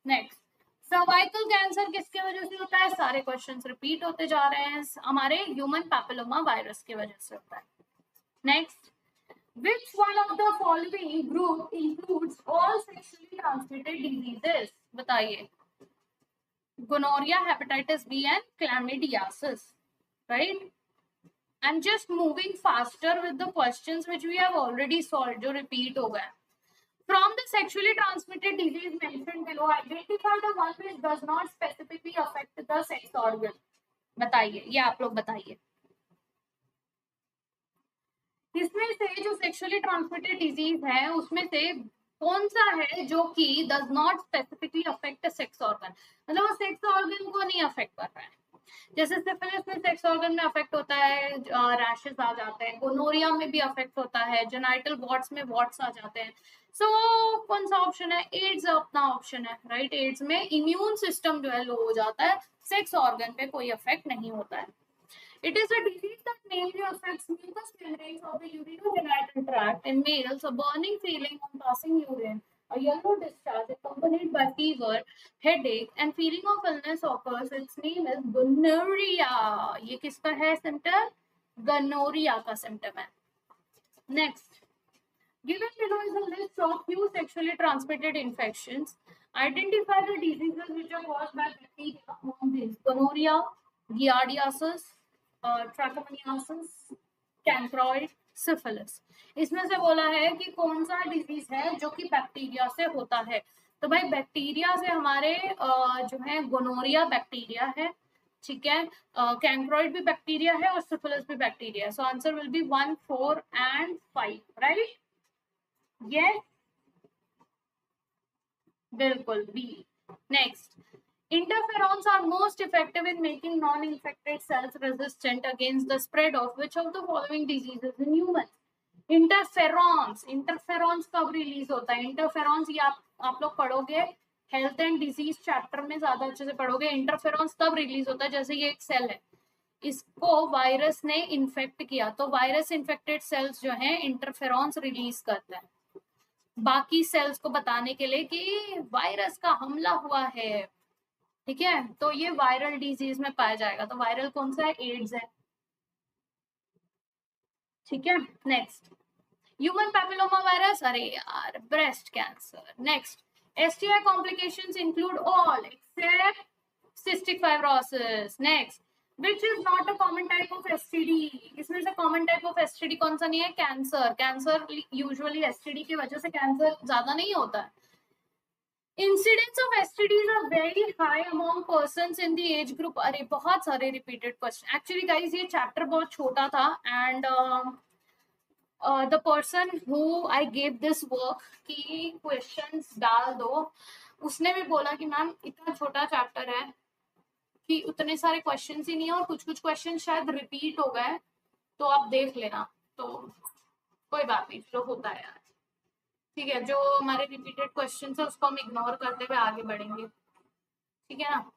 नेक्स्ट, सर्वाइकल कैंसर किसके वजह से होता है? सारे क्वेश्चंस रिपीट होते जा रहे हैं, हमारे ह्यूमन पैपिलोमा वायरस की वजह से होता है। Next, which one of the following group includes all sexually transmitted diseases? बताइए। Gonorrhea, hepatitis B and chlamydiasis, right? I'm just moving faster with the questions which we have already solved, जो repeat हो गए। From the sexually transmitted disease mentioned below, identify the one which does not specifically affect the sex organ. बताइए, ये आप लोग बताइए। इसमें से जो सेक्सुअली ट्रांसमिटेड डिजीज है उसमें से कौन सा है जो कि does not specifically affect sex organ, मतलब वो सेक्स ऑर्गन को नहीं अफेक्ट कर रहा है। जैसे सिफिलिस में सेक्स ऑर्गन में अफेक्ट होता है, रैशेस आ जाते हैं। गोनोरिया में भी अफेक्ट होता है, जेनाइटल वॉर्ड्स में वॉर्ड्स आ जाते हैं। सो कौन सा ऑप्शन है? एड्स अपना ऑप्शन है, राइट। एड्स में इम्यून सिस्टम जो है लो हो जाता है, सेक्स ऑर्गन पे कोई अफेक्ट नहीं होता है। It is a disease that mainly affects mucous membranes of the urinogenital tract. In males, a burning feeling on passing urine, a yellow discharge accompanied by fever, headache, and feeling of illness occurs. Its name is gonorrhea. ये किसका है symptom? Gonorrhea का symptom है। Next, given below is a list of few sexually transmitted infections. Identify the diseases which are caused by bacteria among these: gonorrhea, giardiasis, trichomoniasis, chancroid, syphilis. इसमें से बोला है कि कौन सा डिजीज है जो कि बैक्टीरिया से होता है। तो भाई बैक्टीरिया से हमारे जो है गोनोरिया बैक्टीरिया है, ठीक है, कैंक्रोइड भी बैक्टीरिया है और सिफिलिस भी बैक्टीरिया है। So answer will be 1, 4 and 5, right. Yes, बिल्कुल B. Next, interferons are most effective in making non-infected cells resistant against the spread of which of the following diseases in humans? interferons कब release होता है? interferons ये आप लोग पढ़ोगे health and disease chapter में, ज्यादा अच्छे से पढ़ोगे। इंटरफेरॉन्स तब रिलीज होता है जैसे ये एक सेल है, इसको वायरस ने इन्फेक्ट किया, तो वायरस इन्फेक्टेड सेल्स जो हैं इंटरफेरॉन्स रिलीज करते हैं बाकी सेल्स को बताने के लिए कि वायरस का हमला हुआ है, ठीक है। तो ये वायरल डिजीज में पाया जाएगा। तो वायरल कौन सा है? एड्स है, ठीक है। नेक्स्ट, ह्यूमन पैपिलोमा वायरस, अरे यार, breast cancer. Next, STI complications include all except cystic fibrosis. Next, which is not a common type of STD? इसमें से common type of STD कौन सा नहीं है? कैंसर। कैंसर यूजुअली STD की वजह से कैंसर ज्यादा नहीं होता है। Incidence of STDs are very high among persons in the age group. अरे बहुत सारे repeated question. Actually guys ये chapter बहुत छोटा था and the person who I gave this work की क्वेश्चंस डाल दो, उसने भी बोला कि मैम इतना छोटा चैप्टर है कि उतने सारे क्वेश्चंस ही नहीं है और कुछ कुछ क्वेश्चन शायद रिपीट हो गए, तो आप देख लेना। तो कोई बात नहीं, जो होता है यार, ठीक है, जो हमारे रिपीटेड क्वेश्चंस है उसको हम इग्नोर करते हुए आगे बढ़ेंगे, ठीक है ना।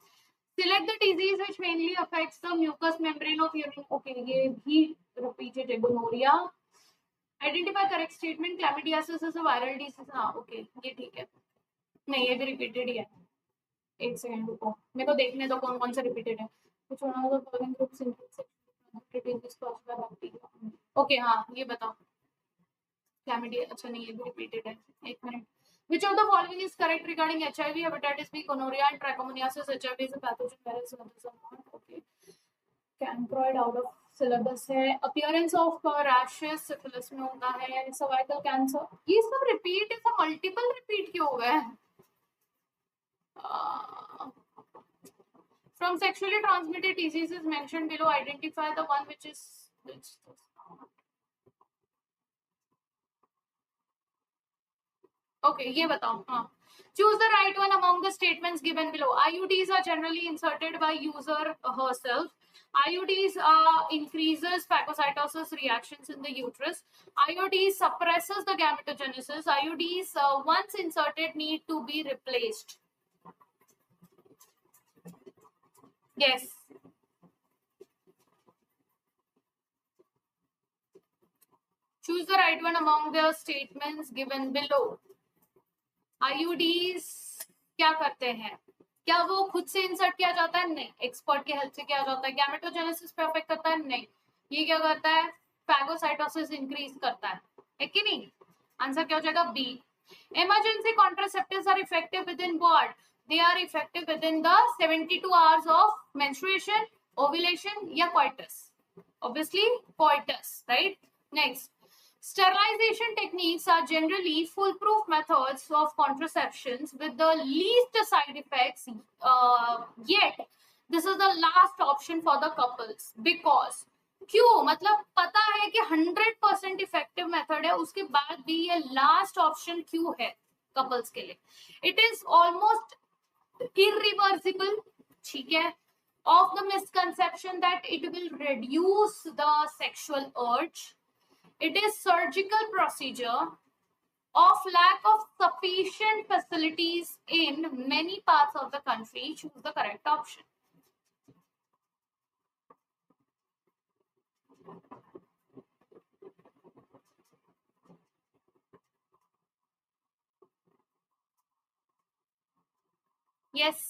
Select the disease which mainly affects the mucous membrane of urine. Okay, ये भी repeated है, gonorrhea. Identify correct statement. Chlamydiasis is a viral disease. हाँ, okay, ये ठीक है। नहीं, ये भी repeated ही है। एक सेकंड रुको, मेरे को देखने दो कौन कौन से repeated है। कुछ one of the following groups disease caused by bacteria. Okay, हाँ, ये बताओ। Chlamydia, अच्छा नहीं, ये भी repeated है। एक minute. Which of the following is correct regarding HIV, hepatitis B, gonorrhea, and trichomoniasis? HIV is a pathogen virus. Others are not. Okay. Chancroid out of syllabus है। अपीयरेंस ऑफ रैशेस सिफिलिस में होता है। Cervical cancer, ये सब repeat है, सब multiple repeat क्यों हो गए? From sexually transmitted diseases mentioned below, identify the one which is okay, ये बताओ। हाँ, choose the right one among the statements given below. IUDs are generally inserted by user herself. IUDs increases phagocytosis reactions in the uterus. IUDs suppresses the gametogenesis. IUDs once inserted need to be replaced. Yes. Choose the right one among the statements given below. IUDs क्या करते हैं? क्या वो खुद से insert किया जाता है? नहीं। एक्सपर्ट की हेल्प से किया जाता है। गैमेटोजेनेसिस पे अफेक्ट करता है? नहीं। ये क्या करता है? फैगोसाइटोसिस इंक्रीज करता है कि नहीं? आंसर क्या हो जाएगा? B. Emergency contraceptives are effective within what? They are effective within the 72 hours of menstruation, ovulation या coitus. Obviously coitus, right? Next, sterilization techniques are generally foolproof methods of contraceptions with the least side effects, yet this is the last option for the couples because क्यों? मतलब पता है कि 100% effective method है, उसके बाद भी ये लास्ट ऑप्शन क्यों है कपल्स के लिए? इट इज ऑलमोस्ट irreversible, ठीक है, of the misconception that it will reduce the sexual urge. It is surgical procedure of lack of sufficient facilities in many parts of the country. Choose the correct option. Yes.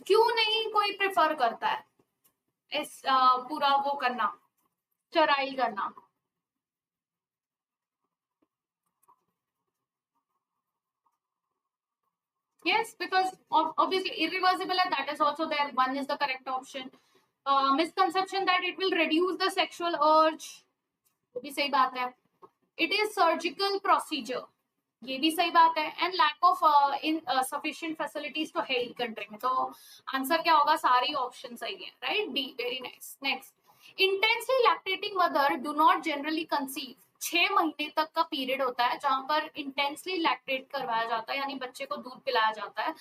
क्यों नहीं कोई prefer करता है इस पूरा वो करना, sterile करना? Yes, because obviously irreversible and that is also there. One is the correct option. Misconception that it will reduce the sexual urge, वो भी सही बात है. It is surgical procedure, ये भी सही बात है. And lack of insufficient facilities तो है ही कंट्री में. तो आंसर क्या होगा? सारी ऑप्शन सही है, right? D. Very nice. Next, intensely lactating mother do not generally conceive. 6 महीने तक का पीरियड होता है जहां पर इंटेंसली लैक्टेट करवाया जाता है, यानी बच्चे को दूध पिलाया जाता है.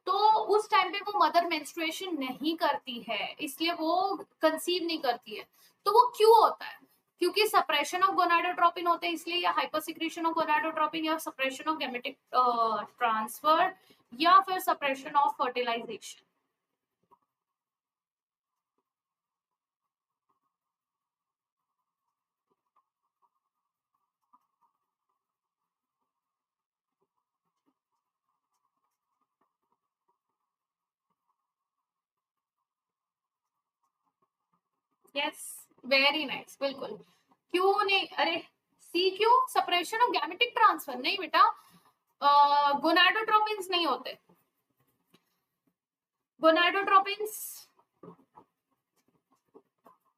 तो उस टाइम पे वो मदर मेंस्ट्रुएशन नहीं करती है, इसलिए वो कंसीव नहीं करती है. तो वो क्यों होता है? क्योंकि सप्रेशन ऑफ गोनाडोट्रोपिन होते हैं, इसलिए, या हाइपरसिक्रेशन ऑफ गोनाडोट्रोपिन, या सप्रेशन ऑफ गैमेटिक ट्रांसफर, या फिर suppression of fertilisation. Yes, very nice. बिल्कुल. क्यों नहीं? अरे सी क्यों? सप्रेशन ऑफ गैमेटिक ट्रांसफर नहीं बेटा, गोनाडोट्रोपिन्स नहीं होते. गोनाडोट्रोपिन्स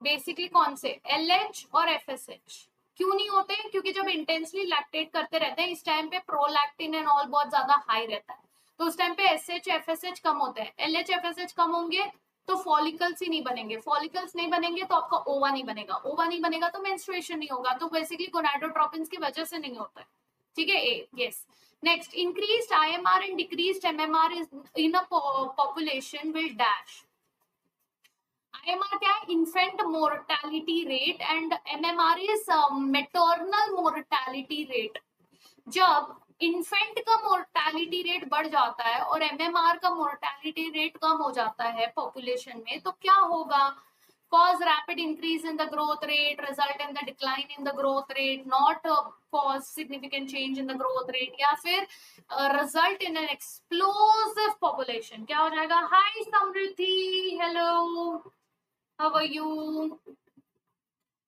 बेसिकली कौन से? एलएच और एफएसएच. क्यों नहीं होते? क्योंकि जब इंटेंसली लैक्टेट करते रहते हैं इस टाइम पे प्रोलैक्टिन एंड ऑल बहुत ज्यादा हाई रहता है, तो उस टाइम पे एसएच एफएसएच कम होते हैं. एलएच एफएसएच कम होंगे तो फॉलिकल्स ही नहीं बनेंगे, फॉलिकल्स नहीं बनेंगे तो आपका ओवा नहीं बनेगा, ओवा नहीं बनेगा तो मेंस्ट्रुएशन नहीं होगा, तो बेसिकली गोनाडोट्रोपिन्स की वजह से नहीं होता है, ठीक है। A yes. Next, increased IMR and decreased MMR is in a population will dash. IMR क्या है? Infant mortality rate and MMR is maternal mortality rate. जब इन्फेंट का मोर्टेलिटी रेट बढ़ जाता है और MMR का मोर्टेलिटी रेट कम हो जाता है पॉपुलेशन में, तो क्या होगा? Cause rapid increase in the growth rate, result in the decline in the growth rate, not cause significant change in the growth rate, या फिर result in an explosive population। क्या हो जाएगा? Hi Samriddhi, hello, how are you?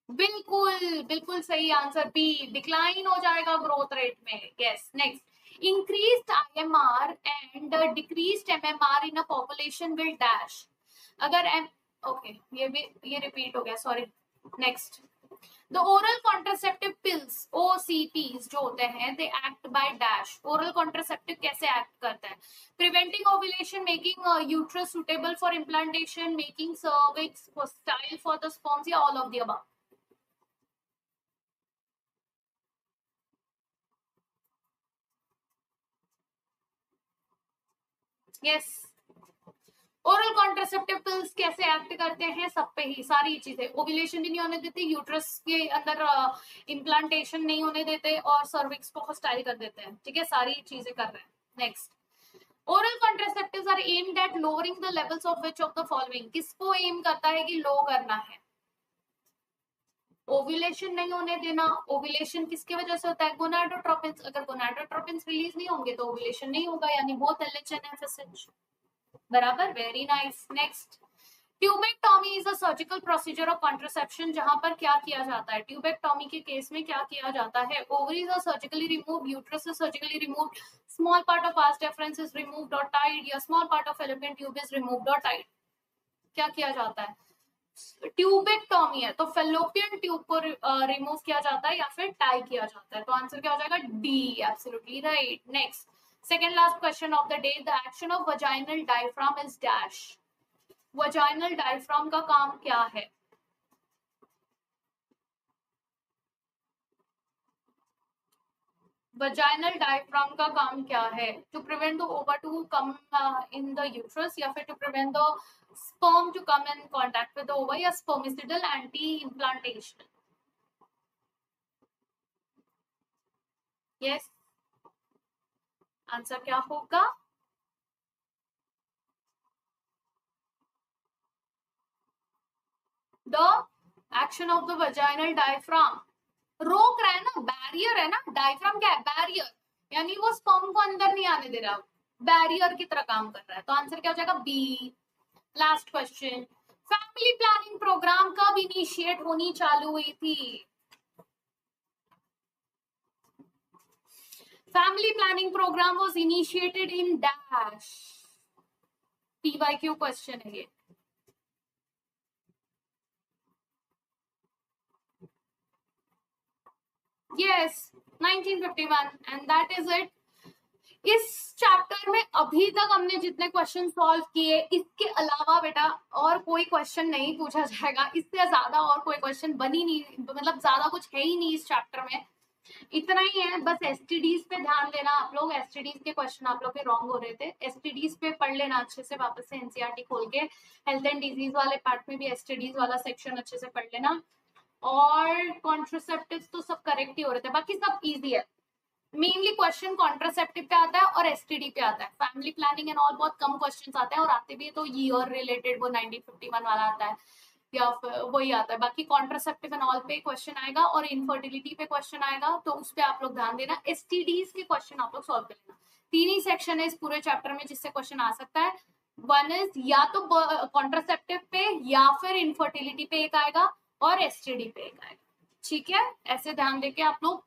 बिल्कुल बिल्कुल सही answer B, decline हो जाएगा ग्रोथ रेट में। Yes. Next, increased IMR and decreased MMR in a population will dash. अगर ओके ये रिपीट हो गया, sorry. Next, the oral contraceptive pills OCPs जो होते हैं, they act by dash. Oral contraceptive कैसे एक्ट करता है? Preventing ovulation, making uterus suitable for implantation, making cervix hostile for the sperms, या all of the above? Yes. Oral contraceptive pills कैसे act करते हैं? सब पे ही, सारी चीजें। ओव्यूलेशन भी नहीं होने देते, यूट्रस के अंदर इम्प्लांटेशन नहीं होने देते, और सर्विक्स को हॉस्टाइल कर देते हैं, ठीक है। सारी चीजें कर रहे हैं। Next, oral contraceptives are aimed at lowering the levels of which of the following. किसको एम करता है कि लो करना है? ओव्यूलेशन नहीं होने देना। ओव्यूलेशन किसकी वजह से होता है? गोनाडोट्रोपिन्स। अगर गोनाडोट्रोपिन्स रिलीज नहीं होंगे तो ओव्यूलेशन नहीं होगा, यानी बोथ LH and FSH। बराबर, very nice. Next, tubectomy is a surgical procedure of contraception, जहां पर क्या किया जाता है? ट्यूबेक्टॉमी के केस में क्या किया जाता है? Ovaries are surgically removed, uterus is surgically removed, small part of vas deferens is removed or tied, या small part of fallopian tube is removed or tied। क्या किया जाता है? ट्यूबेक्टॉमी है तो फेलोपियन ट्यूब को रिमूव किया जाता है या फिर टाई किया जाता है। तो आंसर क्या हो जाएगा? D, absolutely right. Next, second last question of the day, the action of vaginal diaphragm is dash. Vaginal diaphragm का काम क्या है? वजाइनल डायफ्राम का काम क्या है? To prevent the ova to come in the uterus, या फिर to prevent the sperm to come in contact with the ova, या spermicidal anti implantation? Yes, answer क्या होगा? The action of the vaginal diaphragm, रोक रहा है ना, barrier है ना। डायफ्राम क्या है? बैरियर, यानी वो स्पर्म को अंदर नहीं आने दे रहा, बैरियर की तरह काम कर रहा है। तो आंसर क्या हो जाएगा? B. Last question, family planning programme कब इनिशिएट होनी चालू हुई थी? Family planning programme was initiated in dash. PYQ question है ये। Yes, 1951 and that is it। इस चैप्टर में अभी तक हमने जितने क्वेश्चन सॉल्व किए, इसके अलावा बेटा और कोई क्वेश्चन नहीं पूछा जाएगा। इससे ज्यादा और कोई क्वेश्चन बनी नहीं, मतलब ज्यादा कुछ है ही नहीं इस चैप्टर में, इतना ही है। बस STDs पे ध्यान देना आप लोग। STDs के क्वेश्चन आप लोग के रॉन्ग हो रहे थे, STDs पे पढ़ लेना अच्छे से, वापस से NCERT खोल के। हेल्थ एंड डिजीज वाले पार्ट में भी STDs वाला सेक्शन अच्छे से पढ़ लेना। और कॉन्ट्रासेप्टिव्स तो सब करेक्ट ही हो रहे थे, बाकी सब इजी है। मेनली क्वेश्चन कॉन्ट्रासेप्टिव पे आता है और STD पे आता है। फैमिली प्लानिंग एंड ऑल बहुत कम क्वेश्चंस आते हैं, और आते भी है तो ईयर रिलेटेड वो 1951 वाला आता है, या फिर वही आता है। बाकी कॉन्ट्रासेप्टिव एंड ऑल पे क्वेश्चन आएगा, और इनफर्टिलिटी पे क्वेश्चन आएगा, तो उस पे आप लोग ध्यान देना। STDs के क्वेश्चन आप लोग सॉल्व कर लेना। 3 ही सेक्शन है इस पूरे चैप्टर में जिससे क्वेश्चन आ सकता है। वन इज या तो कॉन्ट्रासेप्टिव पे, या फिर इनफर्टिलिटी पे एक आएगा, और STD पे एक आएगा, ठीक है। ऐसे ध्यान देके आप लोग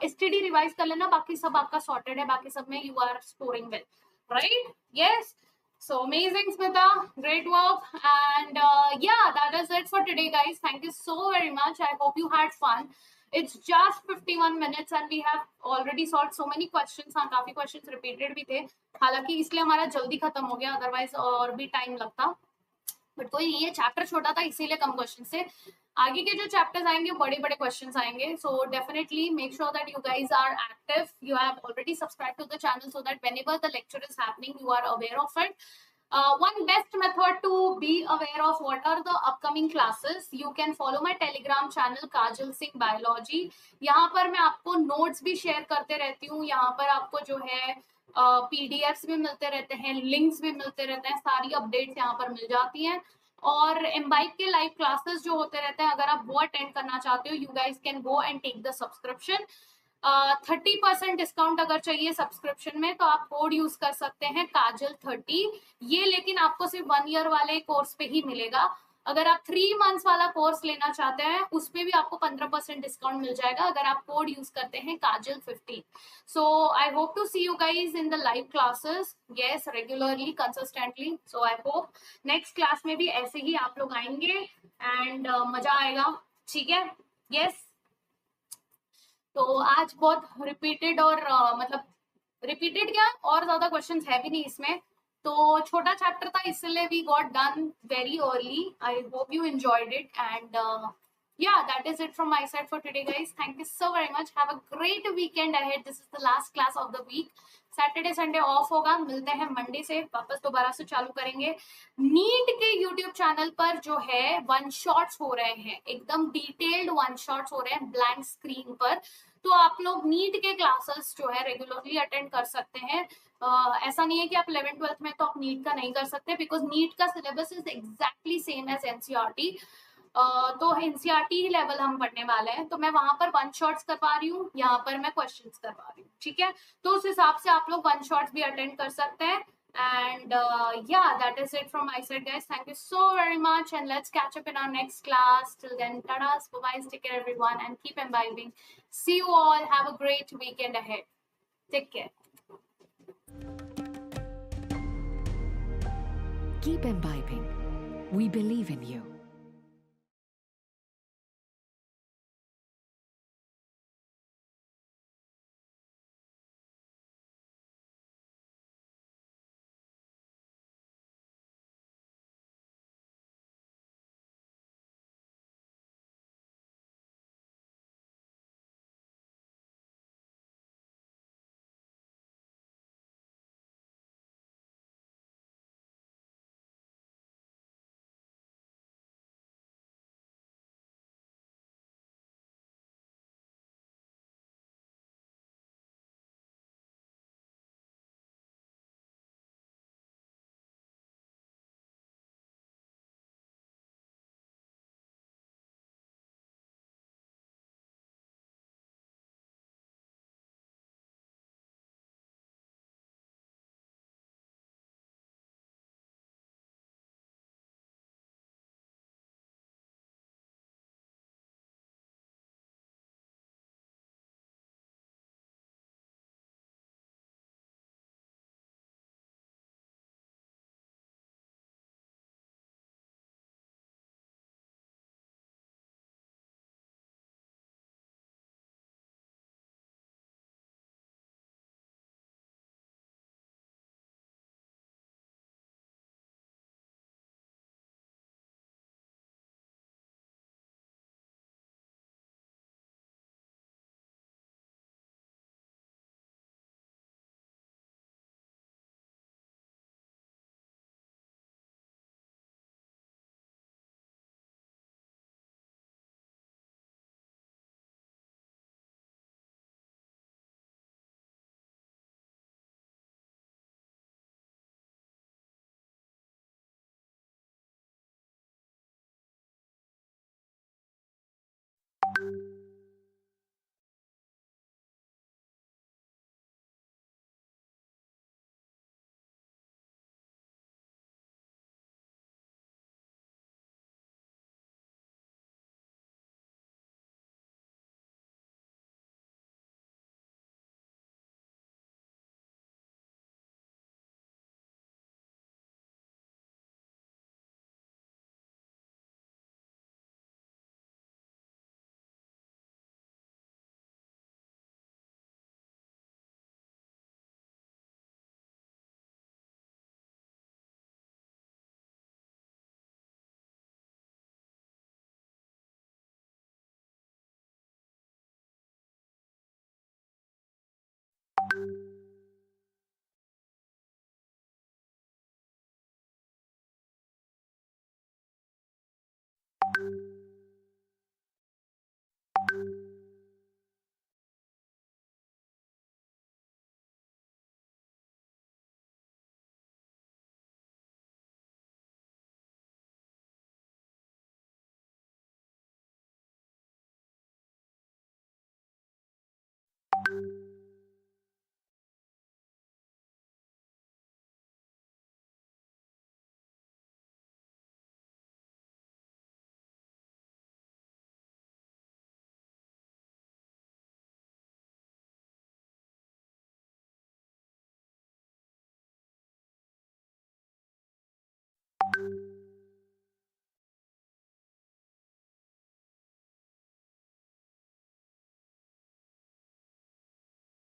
STD रिवाइज कर लेना, बाकी सब आपका सॉर्टेड है, बाकी सब में you are scoring well, right? Yes, so amazing Smita, great work, and yeah, that is it for today guys. Thank you so very much, I hope you had fun. It's just 51 minutes and we have already solved so many questions। हाँ, काफी questions repeated भी थे, हालांकि इसलिए हमारा जल्दी खत्म हो गया, अदरवाइज और भी टाइम लगता। बट कोई नहीं, ये चैप्टर छोटा था इसीलिए कम क्वेश्चन से। आगे के जो चैप्टर्स आएंगे बड़े बड़े क्वेश्चंस आएंगे, so definitely make sure that you guys are active, you have already subscribe to the channel so that whenever the lecture is happening you are aware of it. One best method to be aware of what are the upcoming classes, you can follow my telegram channel Kajal Singh Biology. यहाँ पर मैं आपको notes भी share करते रहती हूँ, यहाँ पर आपको जो है PDFs भी मिलते रहते हैं, links भी मिलते रहते हैं, सारी updates यहाँ पर मिल जाती हैं. और एम्बाइक के लाइव क्लासेस जो होते रहते हैं, अगर आप वो अटेंड करना चाहते हो, you guys can go and take the subscription. 30% discount अगर चाहिए सब्सक्रिप्शन में तो आप कोड यूज कर सकते हैं काजल30. ये लेकिन आपको सिर्फ 1 ईयर वाले कोर्स पे ही मिलेगा. अगर आप 3 मंथ्स वाला कोर्स लेना चाहते हैं उस पे भी आपको 15% डिस्काउंट मिल जाएगा अगर आप कोड यूज करते हैं काजल15. So I hope to see you guys in the live classes, yes, regularly, consistently. So I hope next class में भी ऐसे ही आप लोग आएंगे एंड मजा आएगा, ठीक है? यस. तो आज बहुत रिपीटेड और मतलब रिपीटेड क्या, और ज्यादा क्वेश्चंस है भी नहीं इसमें, तो छोटा चैप्टर था इसलिए we got done very early. I hope you enjoyed it and yeah, that is it from my side for today guys. Thank you so very much. Have a great weekend ahead. This is the last class of the week. Saturday Sunday off होगा, मिलते हैं Monday से वापस दोबारा से चालू करेंगे. NEET के यूट्यूब चैनल पर जो है वन शॉट्स हो रहे हैं, एकदम डिटेल्ड वन शॉट्स हो रहे हैं ब्लैंक स्क्रीन पर. तो आप लोग नीट के क्लासेस जो है रेगुलरली अटेंड कर सकते हैं. ऐसा नहीं है कि आप 11th-12th में तो आप नीट का नहीं कर सकते, बिकॉज नीट का syllabus is exactly same as NCERT. तो एनसीईआरटी लेवल हम पढ़ने वाले हैं, तो मैं वहां पर वन शॉट्स करवा रही हूँ, यहाँ पर मैं क्वेश्चंस करवा रही हूँ, ठीक है? तो उस हिसाब से आप लोग वन शॉट्स भी अटेंड कर सकते हैं. And yeah, that is it from my side guys. Thank you so very much and let's catch up in our next class. Till then, tadas, bye-bye, take care everyone and keep imbibing. See you all. Have a great weekend ahead. Take care. Keep imbibing. We believe in you.